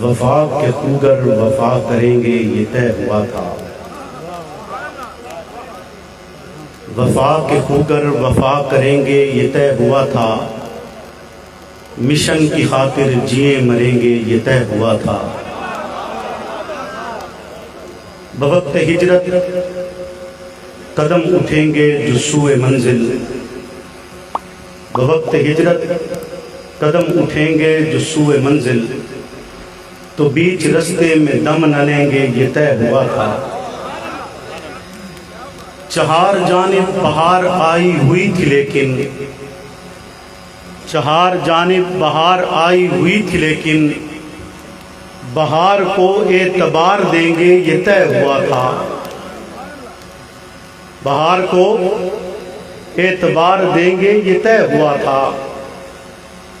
وفا کے خوگر وفا کریں گے یہ طے ہوا تھا، وفا کے خوگر وفا کریں گے یہ طے ہوا تھا، مشن کی خاطر جیے مریں گے یہ طے ہوا تھا۔ بوقت ہجرت قدم اٹھیں گے جو سوئے منزل، بوقت ہجرت قدم اٹھیں گے جو سوئے منزل، تو بیچ رستے میں دم نہ لیں گے یہ طے ہوا تھا۔ چہار جانب بہار آئی ہوئی تھی لیکن، چہار جانب بہار آئی ہوئی تھی لیکن، بہار کو اعتبار دیں گے یہ طے ہوا تھا، بہار کو اعتبار دیں گے یہ طے ہوا تھا۔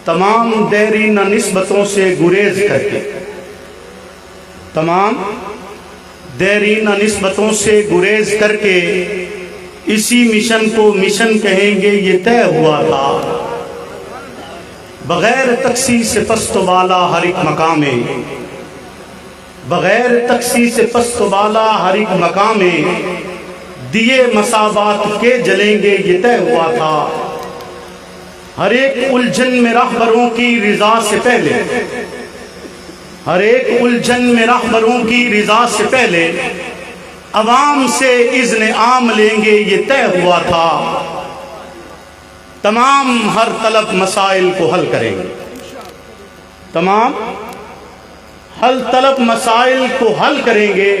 تمام دیرینہ نسبتوں سے گریز کر کے، تمام دیرینہ نسبتوں سے گریز کر کے، اسی مشن کو مشن کہیں گے یہ طے ہوا تھا۔ بغیر تخصیص پست و بالا ہر ایک مقام میں، بغیر تخصیص پست و بالا ہر ایک مقام میں، دیے مساوات کے جلیں گے یہ طے ہوا تھا۔ ہر ایک الجھن میں راہبروں کی رضا سے پہلے، ہر ایک الجھن میں راہبروں کی رضا سے پہلے، عوام سے اذن عام لیں گے یہ طے ہوا تھا۔ تمام ہر طلب مسائل کو حل کریں گے، تمام حل طلب مسائل کو حل کریں گے،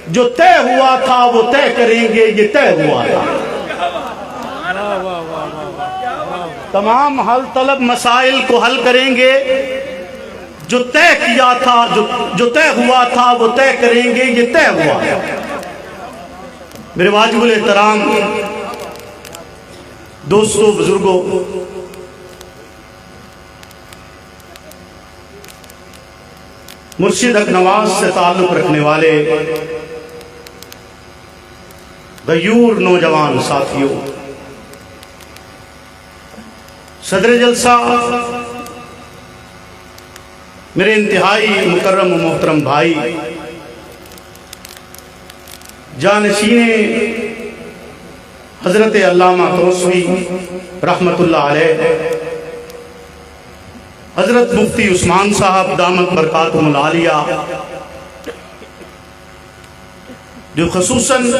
جو طے ہوا تھا وہ طے کریں گے یہ طے ہوا تھا۔ تمام حل طلب مسائل کو حل کریں گے، جو طے کیا تھا، جو طے ہوا تھا وہ طے کریں گے یہ طے ہوا تھا۔ میرے واجب الاحترام دوستو، بزرگوں، مرشد حق نواز سے تعلق رکھنے والے غیور نوجوان ساتھیوں، صدر جلسہ میرے انتہائی مکرم و محترم بھائی، جانشین حضرت علامہ توسوی رحمت اللہ علیہ، حضرت مفتی عثمان صاحب دامت برکاتہم العالیہ، جو خصوصاً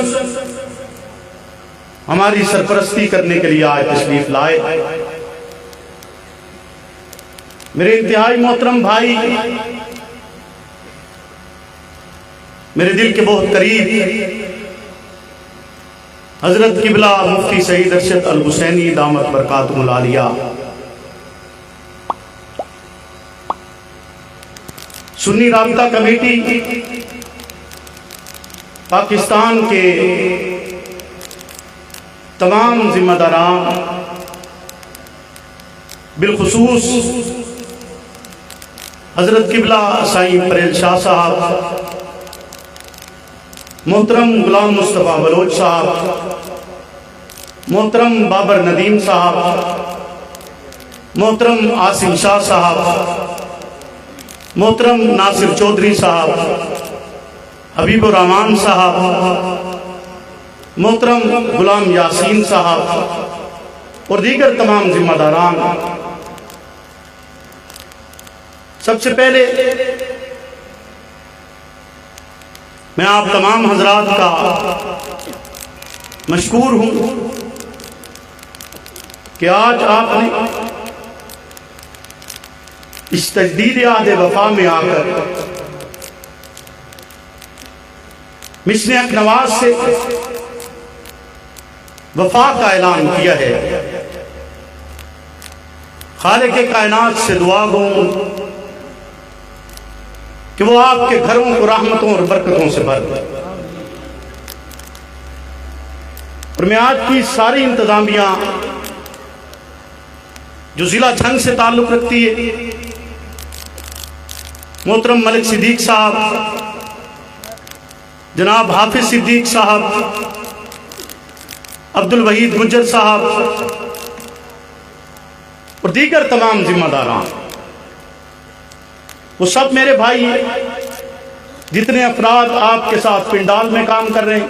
ہماری سرپرستی کرنے کے لیے آج تشریف لائے، میرے انتہائی محترم بھائی، میرے دل کے بہت قریب حضرت قبلہ مفتی سعید ارشد الحسینی دامت برکاتہم العالیہ، سنی رابطہ کمیٹی پاکستان کے تمام ذمہ داران، بالخصوص حضرت قبلہ سائیں پریل شاہ صاحب، محترم غلام مصطفیٰ بلوچ صاحب، محترم بابر ندیم صاحب، محترم عاصم شاہ صاحب، محترم ناصر چودھری صاحب، حبیب الرحمان صاحب، محترم غلام یاسین صاحب اور دیگر تمام ذمہ داران، سب سے پہلے میں آپ تمام حضرات کا مشکور ہوں کہ آج آپ نے اس تجدید عہد وفا میں آ کر مشن حق نواز سے وفا کا اعلان کیا ہے۔ خالق کائنات سے دعا گو کہ وہ آپ کے گھروں کو رحمتوں اور برکتوں سے بھر دے، اور میں آج کی ساری انتظامیہ جو ضلع جھنگ سے تعلق رکھتی ہے، محترم ملک صدیق صاحب، جناب حافظ صدیق صاحب، عبد الوحید گجر صاحب اور دیگر تمام ذمہ داران، وہ سب میرے بھائی ہیں. جتنے افراد آپ کے ساتھ پنڈال میں کام کر رہے ہیں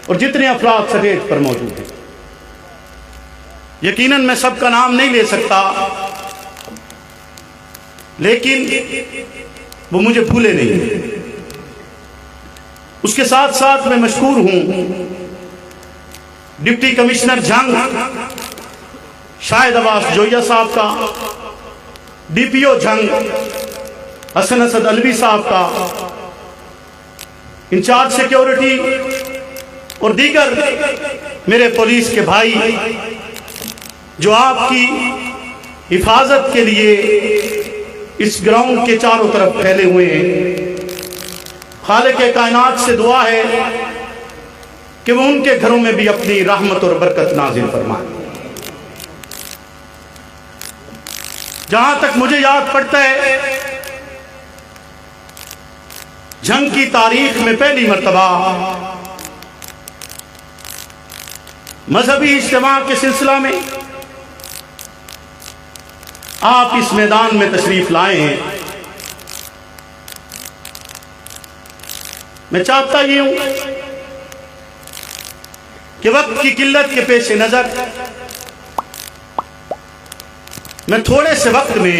اور جتنے افراد سٹیج پر موجود ہیں، یقیناً میں سب کا نام نہیں لے سکتا، لیکن وہ مجھے بھولے نہیں. اس کے ساتھ ساتھ میں مشکور ہوں ڈپٹی کمشنر جنگ شاہد عباس جویا صاحب کا، ڈی پی او جنگ حسن اسد الوی صاحب کا، انچارج سیکیورٹی اور دیگر میرے پولیس کے بھائی جو آپ کی حفاظت کے لیے اس گراؤنڈ کے چاروں طرف پھیلے ہوئے ہیں. خالق کائنات سے دعا ہے کہ وہ ان کے گھروں میں بھی اپنی رحمت اور برکت نازل فرمائے. جہاں تک مجھے یاد پڑتا ہے، جنگ کی تاریخ میں پہلی مرتبہ مذہبی اجتماع کے سلسلہ میں آپ اس میدان میں تشریف لائے ہیں. میں چاہتا یہ ہوں کہ وقت کی قلت کے پیش نظر میں تھوڑے سے وقت میں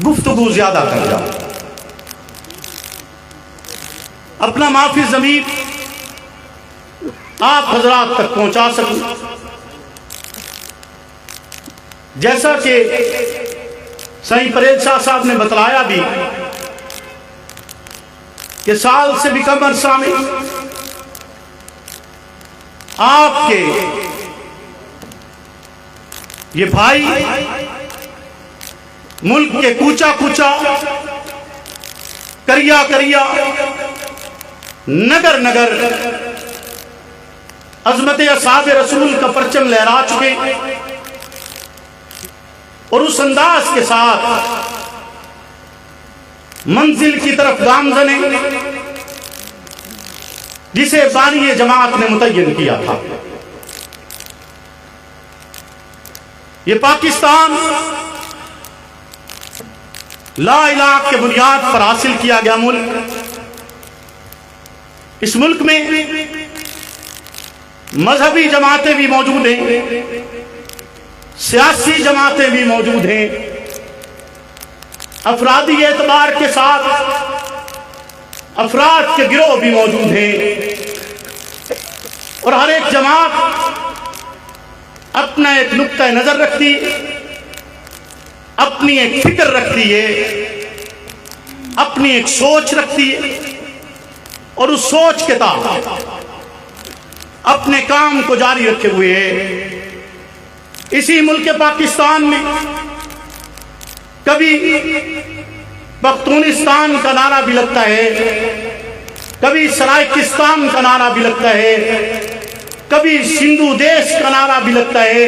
گفتگو زیادہ کر جاؤں، اپنا معافی ضمیر آپ حضرات تک پہنچا سکوں. جیسا کہ سائیں پریز شاہ صاحب نے بتلایا بھی کہ سال سے بھی کم عرصہ میں آپ کے یہ بھائی ملک کے کوچا کوچا، کریا کریا، نگر نگر عظمت اصحاب رسول کا پرچم لہرا چکے، اور اس انداز کے ساتھ منزل کی طرف گامزن جسے بانی جماعت نے متعین کیا تھا. یہ پاکستان لا الہ کے بنیاد پر حاصل کیا گیا ملک. اس ملک میں مذہبی جماعتیں بھی موجود ہیں، سیاسی جماعتیں بھی موجود ہیں، افرادی اعتبار کے ساتھ افراد کے گروہ بھی موجود ہیں، اور ہر ایک جماعت اپنا ایک نقطہ نظر رکھتی، اپنی ایک فکر رکھتی ہے، اپنی ایک سوچ رکھتی ہے، اور اس سوچ کے تحت اپنے کام کو جاری رکھے ہوئے ہے. اسی ملک پاکستان میں کبھی پختونستان کا نعرہ بھی لگتا ہے، کبھی سرائکستان کا نعرہ بھی لگتا ہے، کبھی سندھو دیش کا نعرہ بھی لگتا ہے.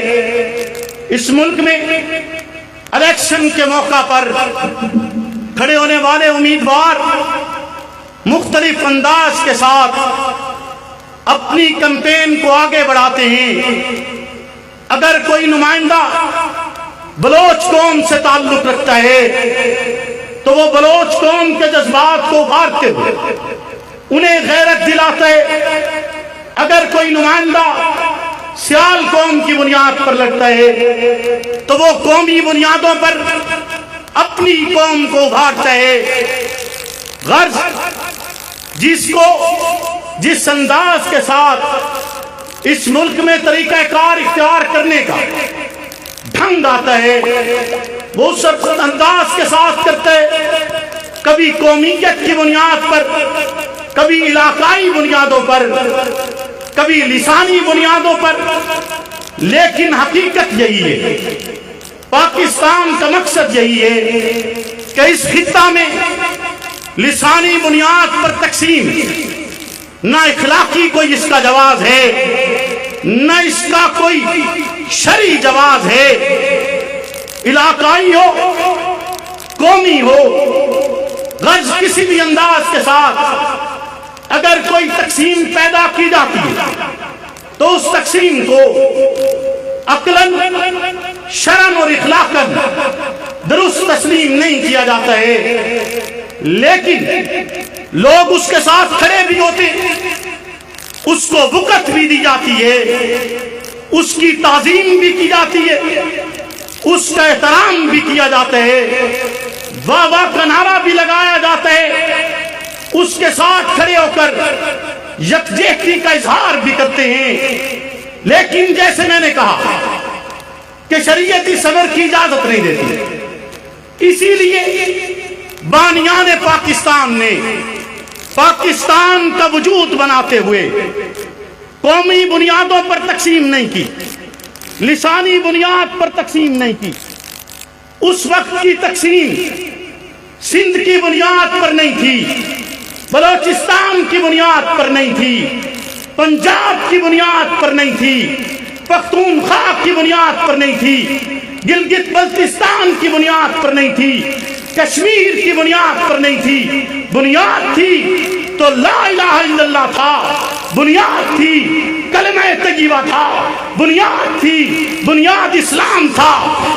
اس ملک میں الیکشن کے موقع پر کھڑے ہونے والے امیدوار مختلف انداز کے ساتھ اپنی کمپین کو آگے بڑھاتے ہیں. اگر کوئی نمائندہ بلوچ قوم سے تعلق رکھتا ہے تو وہ بلوچ قوم کے جذبات کو ابھارتے ہوئے انہیں غیرت دلاتا ہے. اگر کوئی نمائندہ سیال قوم کی بنیاد پر لڑتا ہے تو وہ قومی بنیادوں پر اپنی قوم کو ابھارتا ہے. غرض جس انداز کے ساتھ اس ملک میں طریقہ کار اختیار کرنے کا ڈھنگ آتا ہے وہ سب انداز کے ساتھ کرتا ہے، کبھی قومیت کی بنیاد پر، کبھی علاقائی بنیادوں پر، کبھی لسانی بنیادوں پر. لیکن حقیقت یہی ہے، پاکستان کا مقصد یہی ہے کہ اس خطہ میں لسانی بنیاد پر تقسیم نہ اخلاقی کوئی اس کا جواز ہے، نہ اس کا کوئی شرعی جواز ہے. علاقائی ہو، قومی ہو، غرض کسی بھی انداز کے ساتھ اگر کوئی تقسیم پیدا کی جاتی ہے تو اس تقسیم کو عقلاً، شرعاً اور اخلاقاً درست تسلیم نہیں کیا جاتا ہے، لیکن لوگ اس کے ساتھ کھڑے بھی ہوتے ہیں، اس کو وقت بھی دی جاتی ہے، اس کی تعظیم بھی کی جاتی ہے، اس کا احترام بھی کیا جاتا ہے، واہ واہ کا نعرہ بھی لگایا جاتا ہے، اس کے ساتھ کھڑے ہو کر یکجہتی کا اظہار بھی کرتے ہیں۔ لیکن جیسے میں نے کہا کہ شریعتی صبر کی اجازت نہیں دیتی، اسی لیے بانیان پاکستان نے پاکستان کا وجود بناتے ہوئے قومی بنیادوں پر تقسیم نہیں کی، لسانی بنیاد پر تقسیم نہیں کی۔ اس وقت کی تقسیم سندھ کی بنیاد پر نہیں تھی، بلوچستان کی بنیاد پر نہیں تھی، پنجاب کی بنیاد پر نہیں تھی، پختونخوا کی بنیاد پر نہیں تھی، گلگت بلتستان کی بنیاد پر نہیں تھی، کشمیر کی بنیاد پر نہیں تھی۔ بنیاد تھی تو لا الہ الا اللہ تھا، بنیاد تھی کلمہ طیبہ تھا، بنیاد تھی بنیاد اسلام تھا۔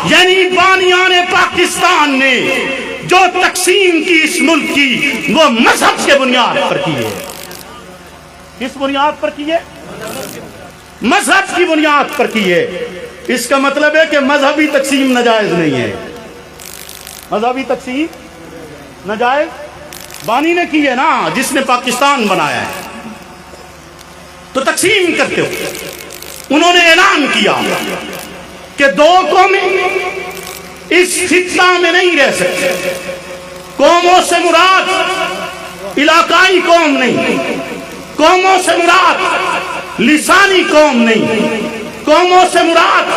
یعنی بانیان پاکستان نے جو تقسیم کی اس ملک کی وہ مذہب کے بنیاد پر کی ہے۔ کس بنیاد پر کی ہے؟ مذہب کی بنیاد پر کی ہے۔ اس کا مطلب ہے کہ مذہبی تقسیم ناجائز نہیں ہے، مذہبی تقسیم ناجائز بانی نے کی ہے نا، جس نے پاکستان بنایا ہے۔ تو تقسیم کرتے ہو انہوں نے اعلان کیا کہ دو قومیں اس خطہ میں نہیں رہ سکتے۔ قوموں سے مراد علاقائی قوم نہیں، قوموں سے مراد لسانی قوم نہیں، قوموں سے مراد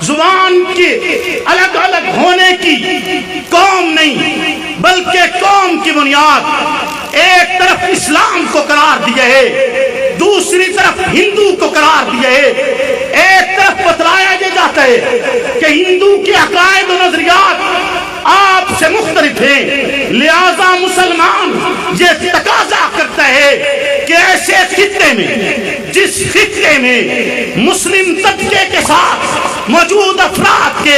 زبان کے الگ الگ ہونے کی قوم نہیں، بلکہ قوم کی بنیاد ایک طرف اسلام کو قرار دیا ہے، دوسری طرف ہندو کو قرار دیا ہے۔ ایک طرف بتلایا جاتا ہے کہ ہندو کے عقائد و نظریات آپ سے مختلف ہیں، لہذا مسلمان یہ تقاضا کرتا ہے کہ ایسے خطے میں، جس خطے میں مسلم طبقے کے ساتھ موجود افراد کے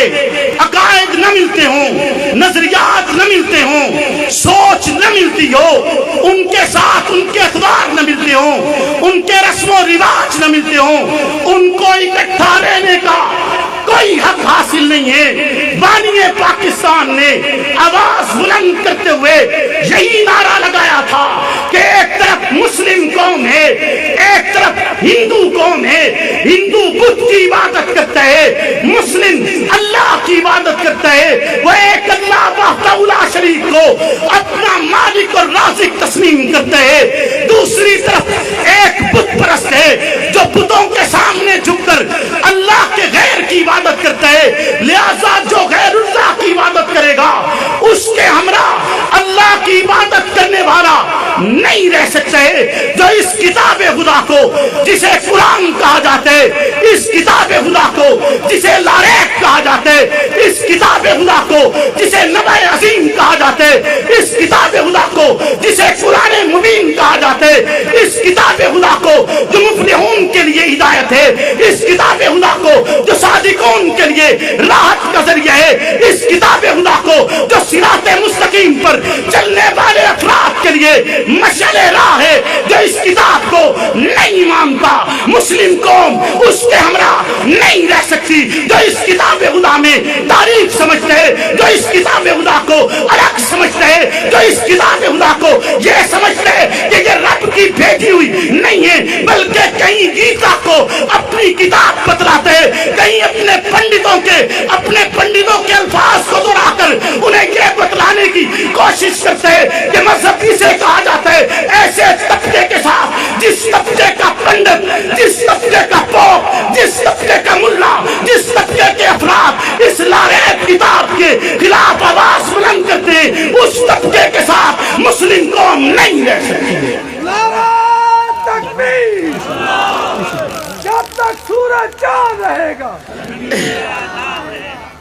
عقائد نہ ملتے ہوں، نظریات نہ ملتے ہوں، سوچ نہ ملتی ہو، ان کے ساتھ ان کے اقدار نہ ملتے ہوں، ان کے رسم و رواج نہ ملتے ہوں، ان کو اکٹھا رہنے کا کوئی حق حاصل نہیں ہے۔ بانی پاکستان نے آواز بلند کرتے ہوئے یہی نعرہ لگایا تھا کہ ایک طرف مسلم قوم ہے، ایک طرف ہندو قوم ہے۔ ہندو بدھ کی عبادت کرتا ہے، مسلم اللہ کی عبادت کرتا ہے، وہ ایک اللہ وحدہ لا شریک کو اپنا مالک اور رازق تسلیم کرتا ہے۔ دوسری طرف ایک بت پرست ہے جو بتوں کے سامنے جھک کر اللہ کے غیر کی عبادت کرتا ہے، لہذا جو غیر اللہ کی عبادت کرے گا اس کے ہمراہ اللہ کی عبادت کرنے والا نہیں رہ سکتا ہے۔ جو اس کتاب خدا کو جسے قرآن کہا جاتا ہے، اس کتاب خدا کو جسے لاریک کہا جاتا ہے، اس کتاب خدا کو جسے نبع عظیم کہا جاتا ہے، اس کتاب خدا کو جسے قرآن مبین کہا جاتا ہے، اس کتاب خدا کو جو مفلحون کے لیے ہدایت ہے، اس کتاب خدا کو جو صادقون کے لیے راحت کا ذریعہ ہے، اس کتاب خدا کو جو صراط مستقیم پر چلنے والے افراد کے لیے مشعل راہ ہے، جو اس کتاب کو نہیں مانتا مسلم قوم اس کے ہمراہ نہیں رہ سکتی۔ جو اس کتاب خدا میں تاریخ سمجھتے ہیں، جو اس کتاب خدا کو الگ سمجھتے ہیں، جو اس کتاب خدا کو یہ سمجھتے ہیں کہ یہ رب کی بھیجی ہوئی نہیں ہے، بلکہ کہیں گیتا کو اپنی کتاب بتلاتے ہیں، کہیں اپنے پنڈتوں کے الفاظ کو دہرا کر انہیں یہ بتلانے کی کوشش کرتے ہیں کہ مذہب کسے کہا جاتا ہے۔ ایسے طبقے کے ساتھ جس طبقے کا پنڈت، جس طبقے کا پوپ، جس طبقے کا ملا، جس طبقے کے افراد اس لاریب کتاب کے خلاف آواز بلند کرتے ہیں، اس طبقے کے ساتھ مسلم قوم نہیں رہ سکتی ہے۔ جب تک سورج چاند رہے گا،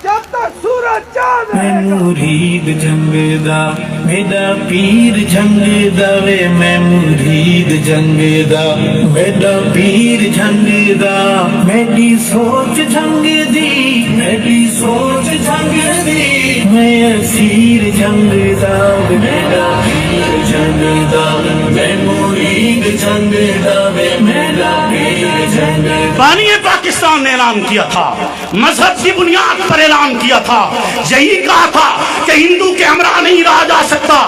جب تک سورج چاند میں رہے گا، مرید جنگ دا میرا پیر جنگ دا وے، میں مرید جنگ دا میرا پیر جنگ دا، میری سوچ جنگ دی، میری سوچ جنگ دی، میں اسیر جنگ داغ میرا پیر جنگ داغ میں مرید جنگ داغ میرا پیر جنگ داغ. بانی پاکستان نے اعلان کیا تھا، مذہب کی بنیاد پر اعلان کیا تھا، یہی کہا تھا کہ ہندو کے ہمراہ نہیں رہا جا سکتا.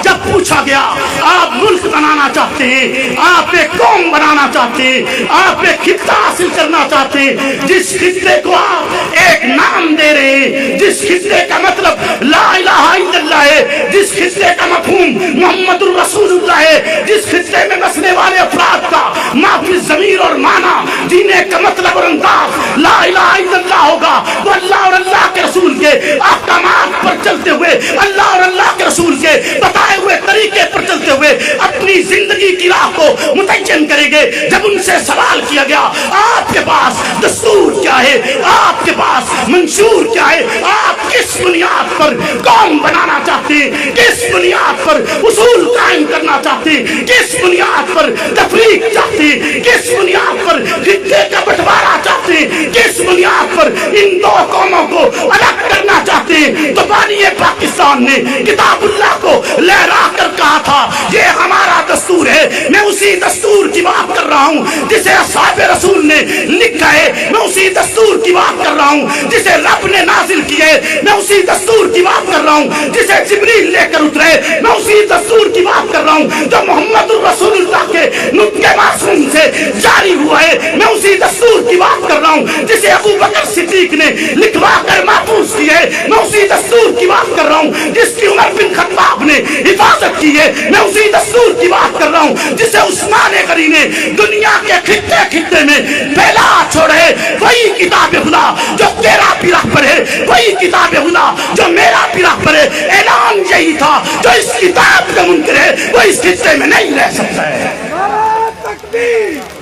جب پوچھا گیا آپ ملک بنانا چاہتے ہیں، آپ ایک قوم بنانا چاہتے ہیں، آپ ایک خطہ حاصل کرنا چاہتے ہیں، جس خطے کو آپ ایک نام دے رہے ہیں، جس خطے کا مطلب لا الہ الا اللہ ہے، جس خطے کا مفہوم محمد الرسول اللہ ہے، جس خطے میں بسنے والے افراد کا معافی ضمیر اور معنی جینے کا مطلب اور انداز لا الہ الا اللہ ہوگا، وہ اللہ اور اللہ کے رسول کے احکامات پر چلتے ہوئے، اللہ اور اللہ کے رسول کے بتائے ہوئے طریقے پر چلتے ہوئے اپنی زندگی کی راہ کو متعین کریں گے. جب ان سے سوال کیا گیا آپ کے پاس دستور کیا ہے، آپ کے پاس منشور کیا ہے، آپ کس بنیاد پر قوم بنانا چاہتے ہیں، کس بنیاد پر اصول قائم کرنا چاہتے ہیں، کس بنیاد پر تفریق چاہتے ہیں، کس بنیاد پر خطے کا بٹوارا چاہتے ہیں، کس بنیاد پر ان دو قوموں کو الگ کرنا چاہتے ہیں، تو بانی پاکستان نے کتاب اللہ کو لہرا کر کہا تھا یہ ہمارا دستور ہے. میں اسی دستور کی بات کر رہا ہوں جسے اصحاب رسول نے لکھا ہے، میں اسی دستور کی بات کر رہا ہوں جسے رب نے نازل کیا ہے، میں اسی دستور کی بات کر رہا ہوں جسے جبریل لے کر اترے، میں اسی دستور کی بات کر رہا ہوں جو محمد الرسول اللہ کے نطق معصوم سے جاری ہوا ہے، میں اسی دستور کی بات کر رہا ہوں جسے ابو بکر صدیق نے لکھوا کر محفوظ کی ہے، میں اسی دستور کی بات کر رہا ہوں جس کی عمر بن خطاب نے حفاظت کی ہے، میں اسی دستور کی بات کر رہا ہوں جسے عثمان غنی نے دنیا کے خطے خطے میں پھیلا چھوڑے. وہی کتاب خدا جو تیرا پیرا پر ہے، وہی کتاب خدا جو میرا پیرا پر ہے. اعلان یہی تھا جو اس کتاب کا منکر ہے وہ اس خطے میں نہیں رہ سکتا ہے.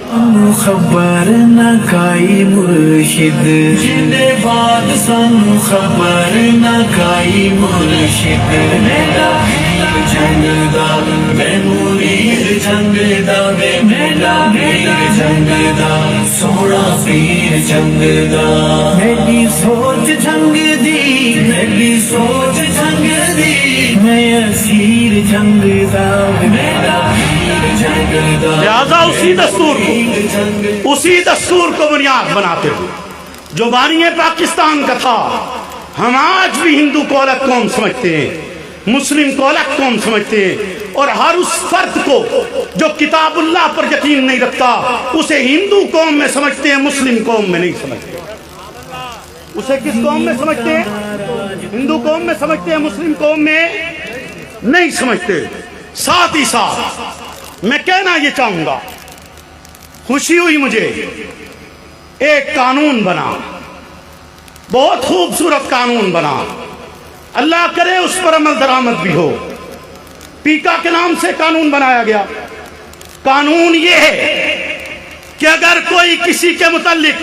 سانو خبر نہ کائی مرشد جنے بعد سانو خبر نہ کائی مرشد میرا پیر جنگ دا میں مرید جنگ دا میرا پیر جنگ دا سونا پیر جنگ دا میری سوچ جنگ دی میری سوچ جنگ دی میں اسیر جنگ دا میرا پیر جنگ دا. لہذا اسی دستور کو بنیاد بناتے ہوئے جو بانی پاکستان کا تھا، ہم آج بھی ہندو کو الگ قوم سمجھتے ہیں، مسلم کو الگ قوم سمجھتے ہیں، اور ہر اس فرد کو جو کتاب اللہ پر یقین نہیں رکھتا اسے ہندو قوم میں سمجھتے ہیں، مسلم قوم میں نہیں سمجھتے. اسے کس قوم میں سمجھتے ہیں؟ ہندو قوم میں سمجھتے ہیں، مسلم قوم میں نہیں سمجھتے. ساتھ ہی ساتھ میں کہنا یہ چاہوں گا، خوشی ہوئی مجھے ایک قانون بنا، بہت خوبصورت قانون بنا، اللہ کرے اس پر عمل درآمد بھی ہو. پیکا کے نام سے قانون بنایا گیا. قانون یہ ہے کہ اگر کوئی کسی کے متعلق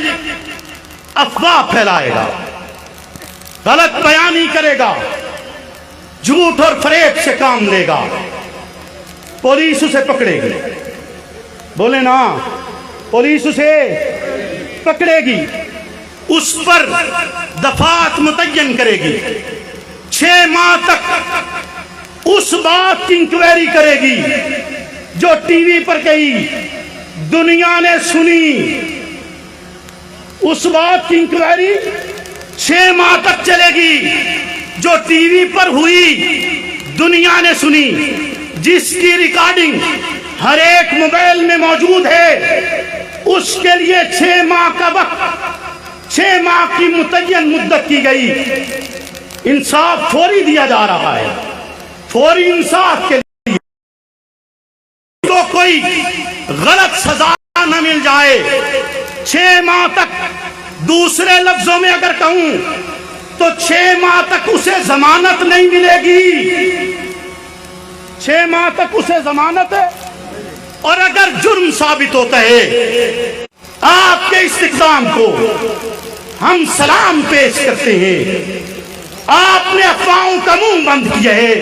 افواہ پھیلائے گا، غلط بیانی کرے گا، جھوٹ اور فریب سے کام لے گا، پولیس اسے پکڑے گی. بولے نا، پولیس اسے پکڑے گی، اس پر دفعات متعین کرے گی، 6 ماہ تک اس بات کی انکوائری کرے گی جو ٹی وی پر کہی، دنیا نے سنی. اس بات کی انکوائری 6 ماہ تک چلے گی جو ٹی وی پر ہوئی، دنیا نے سنی، جس کی ریکارڈنگ ہر ایک موبائل میں موجود ہے. اس کے لیے 6 ماہ کا وقت، 6 ماہ کی متعین مدت کی گئی. انصاف فوری دیا جا رہا ہے، فوری انصاف کے لیے تو کوئی غلط سزا نہ مل جائے. 6 ماہ تک، دوسرے لفظوں میں اگر کہوں تو 6 ماہ تک اسے ضمانت نہیں ملے گی. 6 ماہ تک اسے ضمانت ہے. اور اگر جرم ثابت ہوتا ہے، آپ کے اس اقدام کو ہم سلام پیش کرتے ہیں. آپ نے افواہوں کا منہ بند کیا ہے،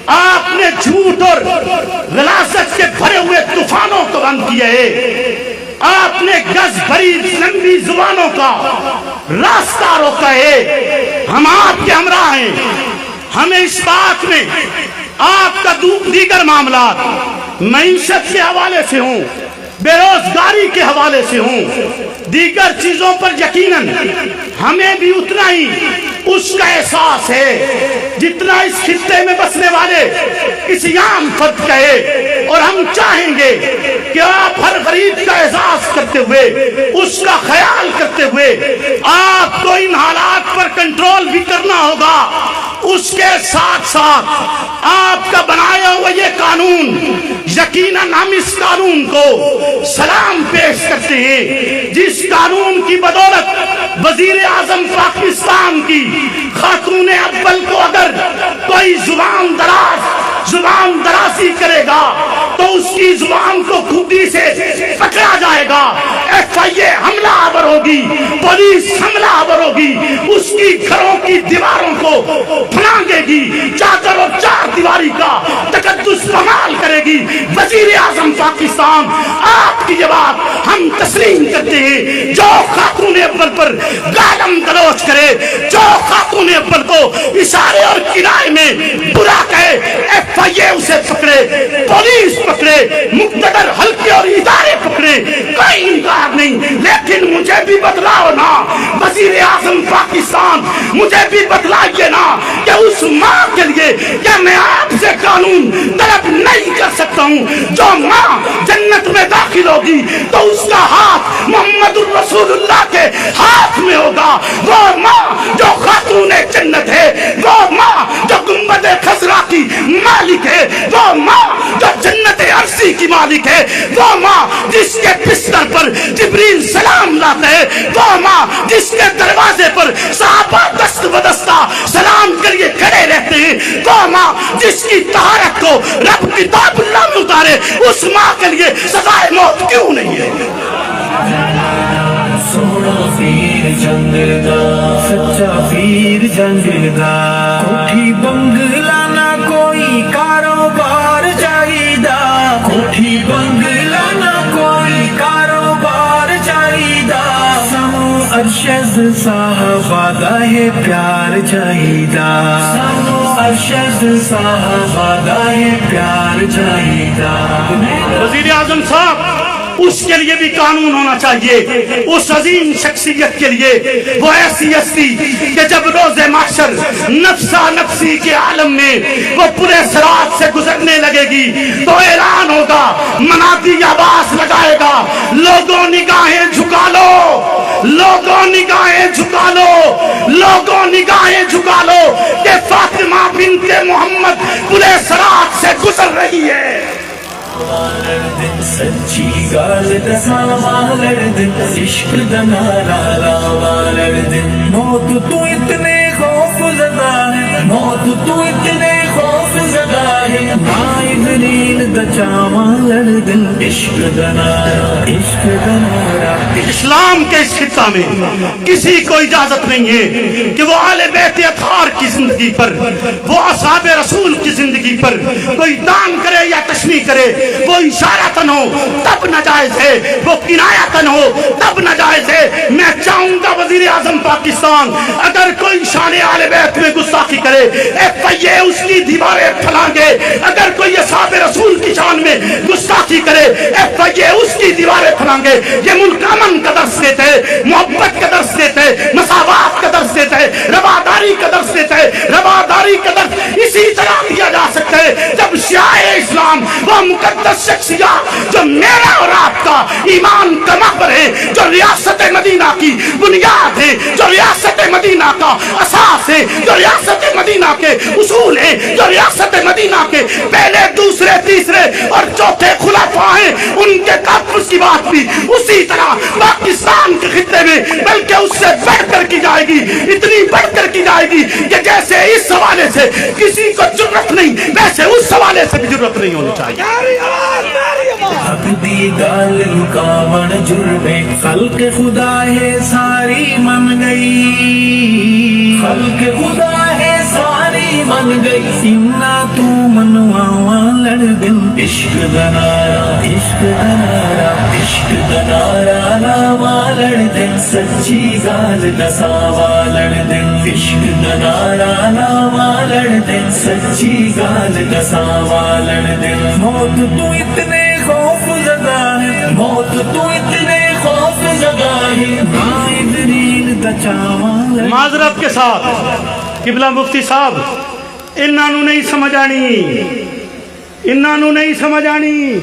آپ نے جھوٹ اور غلاظت کے بھرے ہوئے طوفانوں کو بند کیا ہے، آپ نے گز بھری لمبی زبانوں کا راستہ روکا ہے. ہم آپ کے ہمراہ ہیں. ہمیں اس بات میں آپ کا دیگر معاملات معیشت کے حوالے سے ہوں, بے روزگاری کے حوالے سے ہوں, دیگر چیزوں پر یقیناً ہمیں بھی اتنا ہی اس کا احساس ہے جتنا اس خطے میں بسنے والے اس عام فرد کا ہے. اور ہم چاہیں گے کہ آپ ہر غریب کا احساس کرتے ہوئے, اس کا خیال کرتے ہوئے, آپ کو ان حالات پر کنٹرول بھی کرنا ہوگا. اس کے ساتھ ساتھ آپ کا بنایا ہوا یہ قانون, یقیناً ہم اس قانون کو سلام پیش کرتے ہیں, جس قانون کی بدولت وزیر اعظم پاکستان کی خاتون اول کو اگر کوئی زبان درازی کرے گا تو اس کی زبان کو خودی سے پکڑا جائے گا. FIA حملہ آور ہوگی, پولیس حملہ آور ہوگی, اس کی گھروں کی دیواروں کو پھلانگے گی, چادر اور چار دیواری کا تقدس پامال کرے گی. وزیر اعظم پاکستان, آپ کی یہ بات ہم تسلیم کرتے ہیں. جو خاتون اول پر گالم گلوچ کرے, جو خاتون اول کو اشارے اور کنائے میں برا کہے, FIA اسے پکڑے, پولیس پکڑے, مقتدر حلقے اور ادارے پکڑے, کوئی انکار نہیں. لیکن مجھے بھی بتلاؤ نا وزیر اعظم پاکستان, مجھے بھی بتلائیے نا کہ اس ماں کے لیے کیا میں آپ سے قانون طلب نہیں کر سکتا ہوں. جو ماں جنت میں داخل ہوگی تو اس کا ہاتھ محمد الرسول اللہ کے ہاتھ میں ہوگا. وہ ماں جو خاتون جنت ہے, وہ ماں جو گنبد خضرا کی مالک ہے, وہ ماں جو جنت عرصی کی مالک ہے, وہ ماں جس کے بستر پر جبریل سلام لاتا ہے, وہ ماں جس کے دروازے پر صحابہ دست بدستہ سلام کے لیے کھڑے رہتے ہیں, وہ ماں جس کی طہارت کو رب کتاب اللہ میں اتارے, اس ماں کے لیے سزائے موت کیوں نہیں ہے؟ سونا پیر جنگدا, سچا پیر جنگدا, کوٹھی بنگلہ نہ کوئی کاروبار چاہیدا, کوٹھی بنگلہ نہ کوئی کاروبار چاہیدا, سانو ارشد صاحبادہ ہے پیار چاہیدا, سانو ارشد صاحبادہ ہے پیار چاہیدا. وزیر اعظم صاحب, اس کے لیے بھی قانون ہونا چاہیے, اس عظیم شخصیت کے لیے, وہ ایسی ہستی کہ جب روز محشر نفسا نفسی کے عالم میں وہ پورے صراط سے گزرنے لگے گی تو اعلان ہوگا, منادی آواز لگائے گا, لوگوں نگاہیں جھکا لو, لوگوں نگاہیں جھکا لو, لوگوں نگاہیں جھکا لو کہ فاطمہ بنت محمد پورے صراط سے گزر رہی ہے. سچی گال دساں والڑ دن, عشق دا نعرہ لاوالڑ دن, موت تو اتنے خوف زدہ ہے, موت تو اتنے خوف زدہ ہے, ماں ابریل دا چاوالڑ دن, عشق دا نعرہ, عشق دا نعرہ. اسلام کے اس خطہ میں کسی کو اجازت نہیں ہے کہ وہ آل بیت اطہار کی زندگی پر, وہ اصحاب رسول کی زندگی پر کوئی دان کرے یا تشمیع کرے. وہ اشارتن ہو تب ناجائز ہے, وہ کنایتن ہو تب ناجائز ہے. میں چاہوں گا وزیر اعظم پاکستان, اگر کوئی شان آل بیت میں گستاخی کرے, FIA اس کی دیواریں پھلانگے. اگر کوئی اصحاب رسول کی شان میں گستاخی کرے, FIA اس کی دیواریں پھلانگے. یہ ملک امن کا درس دیتا ہے, محبت کا درس دیتا ہے, مساوات کا درس دیتا ہے, رواداری کا درس دیتا ہے. رواداری کا درس اسی طرح دیا جا سکتا ہے جب شیعہ اسلام, وہ مقدس شخصیات جو میرا اور آپ کا ایمان کا محور ہے, جو ریاست مدینہ کی بنیاد ہے, جو ریاست مدینہ کا اساس ہے, جو ریاست مدینہ کے اصول ہیں, جو ریاست مدینہ کے پہلے دوسرے تیسرے اور چوتھے خلفاء ہیں, ان کے تحفظ کی بات بھی اسی طرح پاکستان کے خطے میں بلکہ اس سے بڑھ کر کی جائے گی, اتنی بڑھ کر کی جائے گی کہ جیسے اس حوالے سے کسی کو جرت نہیں, ویسے اس حوالے سے بھی جرت نہیں ہونی چاہیے. حق دی گال رکاون جرمے, خلق خدا ہے ساری من گئی, خلق خدا ہے ساری من گئی, سینا تو منواواں لڑ دن, عشق دا نعرہ, عشق دا نعرہ, عشق دا نعرہ لاواں لڑ دے سچی گال دساوا لڑ دے عشق دا نعرہ لاوا لڑ دے سچی گال دساوا لڑ دے موت تو اتنے خوف زدہ ہے موت تو اتنے خوف زدہ ہے غائب نیل دا چاوا لڑ دے معذرت کے ساتھ قبلہ مفتی صاحب انہاں نوں نہیں سمجھ آنی انہاں نوں نہیں سمجھ آنی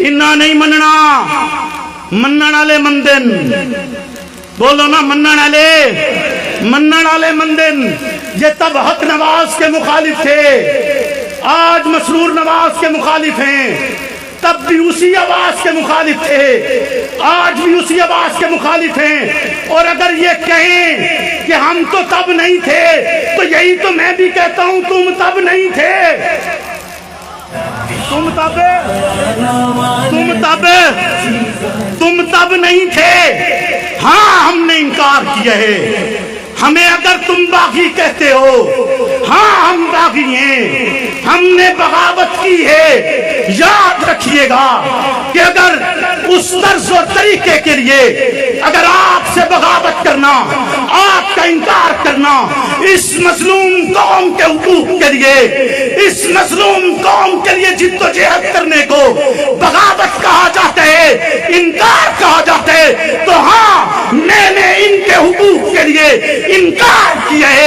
انہاں نہیں مننا منن والے مندن بولو نا منن والے مندن یہ تب حق نواز کے مخالف تھے آج مسرور نواز کے مخالف ہیں تب بھی اسی آواز کے مخالف تھے آج بھی اسی آواز کے مخالف ہیں اور اگر یہ کہیں کہ ہم تو تب نہیں تھے تو یہی تو میں بھی کہتا ہوں تم تب نہیں تھے تم تب نہیں تھے ہاں ہم نے انکار کیا ہے ہمیں اگر تم باغی کہتے ہو ہاں ہم باغی ہیں ہم نے بغاوت کی ہے یاد رکھیے گا کہ اگر اس طرز و طریقے کے لیے اگر آپ سے بغاوت کرنا آپ کا انکار کرنا اس مظلوم قوم کے حقوق کے لیے اس مظلوم قوم کے لیے جد و جہد کرنے کو بغاوت کہا جاتا ہے انکار کہا جاتا ہے تو ہاں میں نے ان کے حقوق کے لیے انکار کیا ہے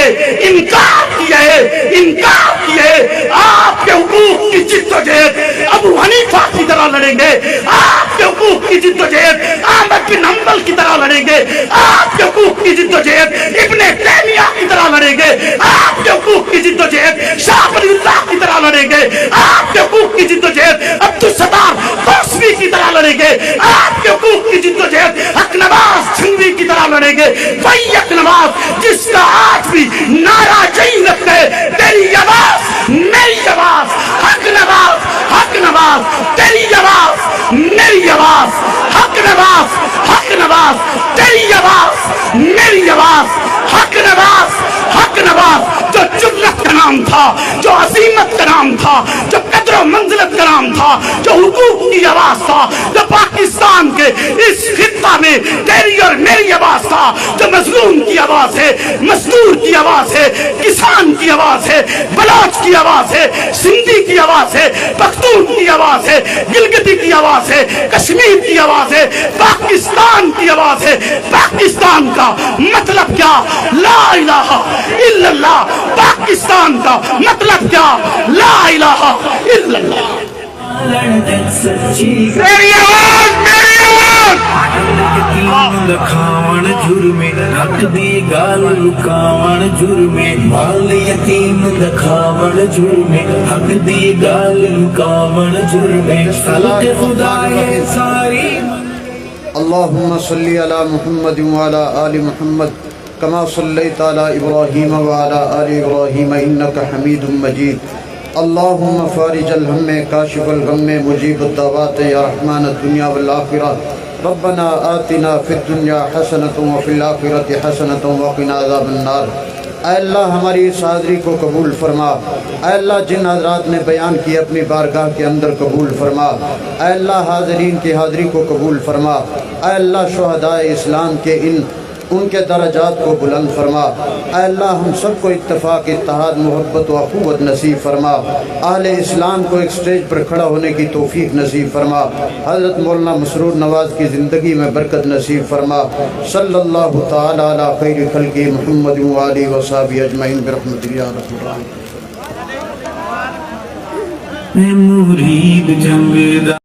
آپ کے حقوق کی جد و جہد ابو حنیفہ کی طرح لڑیں گے آپ کے حقوق کی جد و جہد احمد بن حنبل کی طرح لڑیں گے آپ کے حقوق کی جد و جہد ابن تیمیہ کی طرح لڑیں گے آپ کے حقوق کی جد و جہد شاہ ولی اللہ کی طرح لڑیں گے آپ کے حقوق کی جد و جہد عبدالستار توسوی کی طرح لڑیں گے آپ کے حقوق کی جد و جہد حق نواز چھنوی کی طرح لڑیں گے وہی حق نواز جس کا آج بھی نعرہ جئی رکھتا ہے تیری آواز میری آواز حق نواز تیری آواز میری آواز حق نواز تیری آواز میری آواز حق نواز جو جرأت کا نام تھا جو عظیمت کا نام تھا جو قدر و منزلت کا نام تھا جو حقوق کی آواز تھا جو پاکستان کے اس خطہ میں تیری اور میری آواز تھا جو مظلوم کی آواز ہے مزدور کی آواز ہے کسان کی آواز ہے بلوچ کی آواز ہے سندھی کی آواز ہے پختون کی آواز ہے گلگتی کی آواز ہے کشمیر کی آواز ہے پاکستان کی آواز ہے پاکستان کا مطلب کیا لا الہ الا اللہ پاکستان کا مطلب کیا لا الہ الا اللہ میری آواز لکھاون جرمے حق دی گال لکاون جرمے مال یتیم دکھاون جرمے حق دی گال لکاون جرمے خلق خدا ہے ساری اللهم صل على محمد وعلى آل محمد كما صليت على إبراهيم وعلى آل إبراهيم إنك حميد مجيد اللهم فارج الهم كاشف الغم مجيب الدعوات يا رحمن الدنيا والآخرة ربنا آتنا في الدنيا حسنة وفي الآخرة حسنة وقنا عذاب النار اے اللہ ہماری اس حاضری کو قبول فرما اے اللہ جن حضرات نے بیان کی اپنی بارگاہ کے اندر قبول فرما اے اللہ حاضرین کی حاضری کو قبول فرما اے اللہ شہداء اسلام کے ان کے درجات کو بلند فرما اے اللہ ہم سب کو اتفاق اتحاد محبت و اخوت نصیب فرما اہل اسلام کو ایک سٹیج پر کھڑا ہونے کی توفیق نصیب فرما حضرت مولانا مسرور نواز کی زندگی میں برکت نصیب فرما صلی اللہ تعالی علی خیر خلق محمد و آلہ و صحبہ اجمعین برحمتک یا رب العالمین مرید جنگ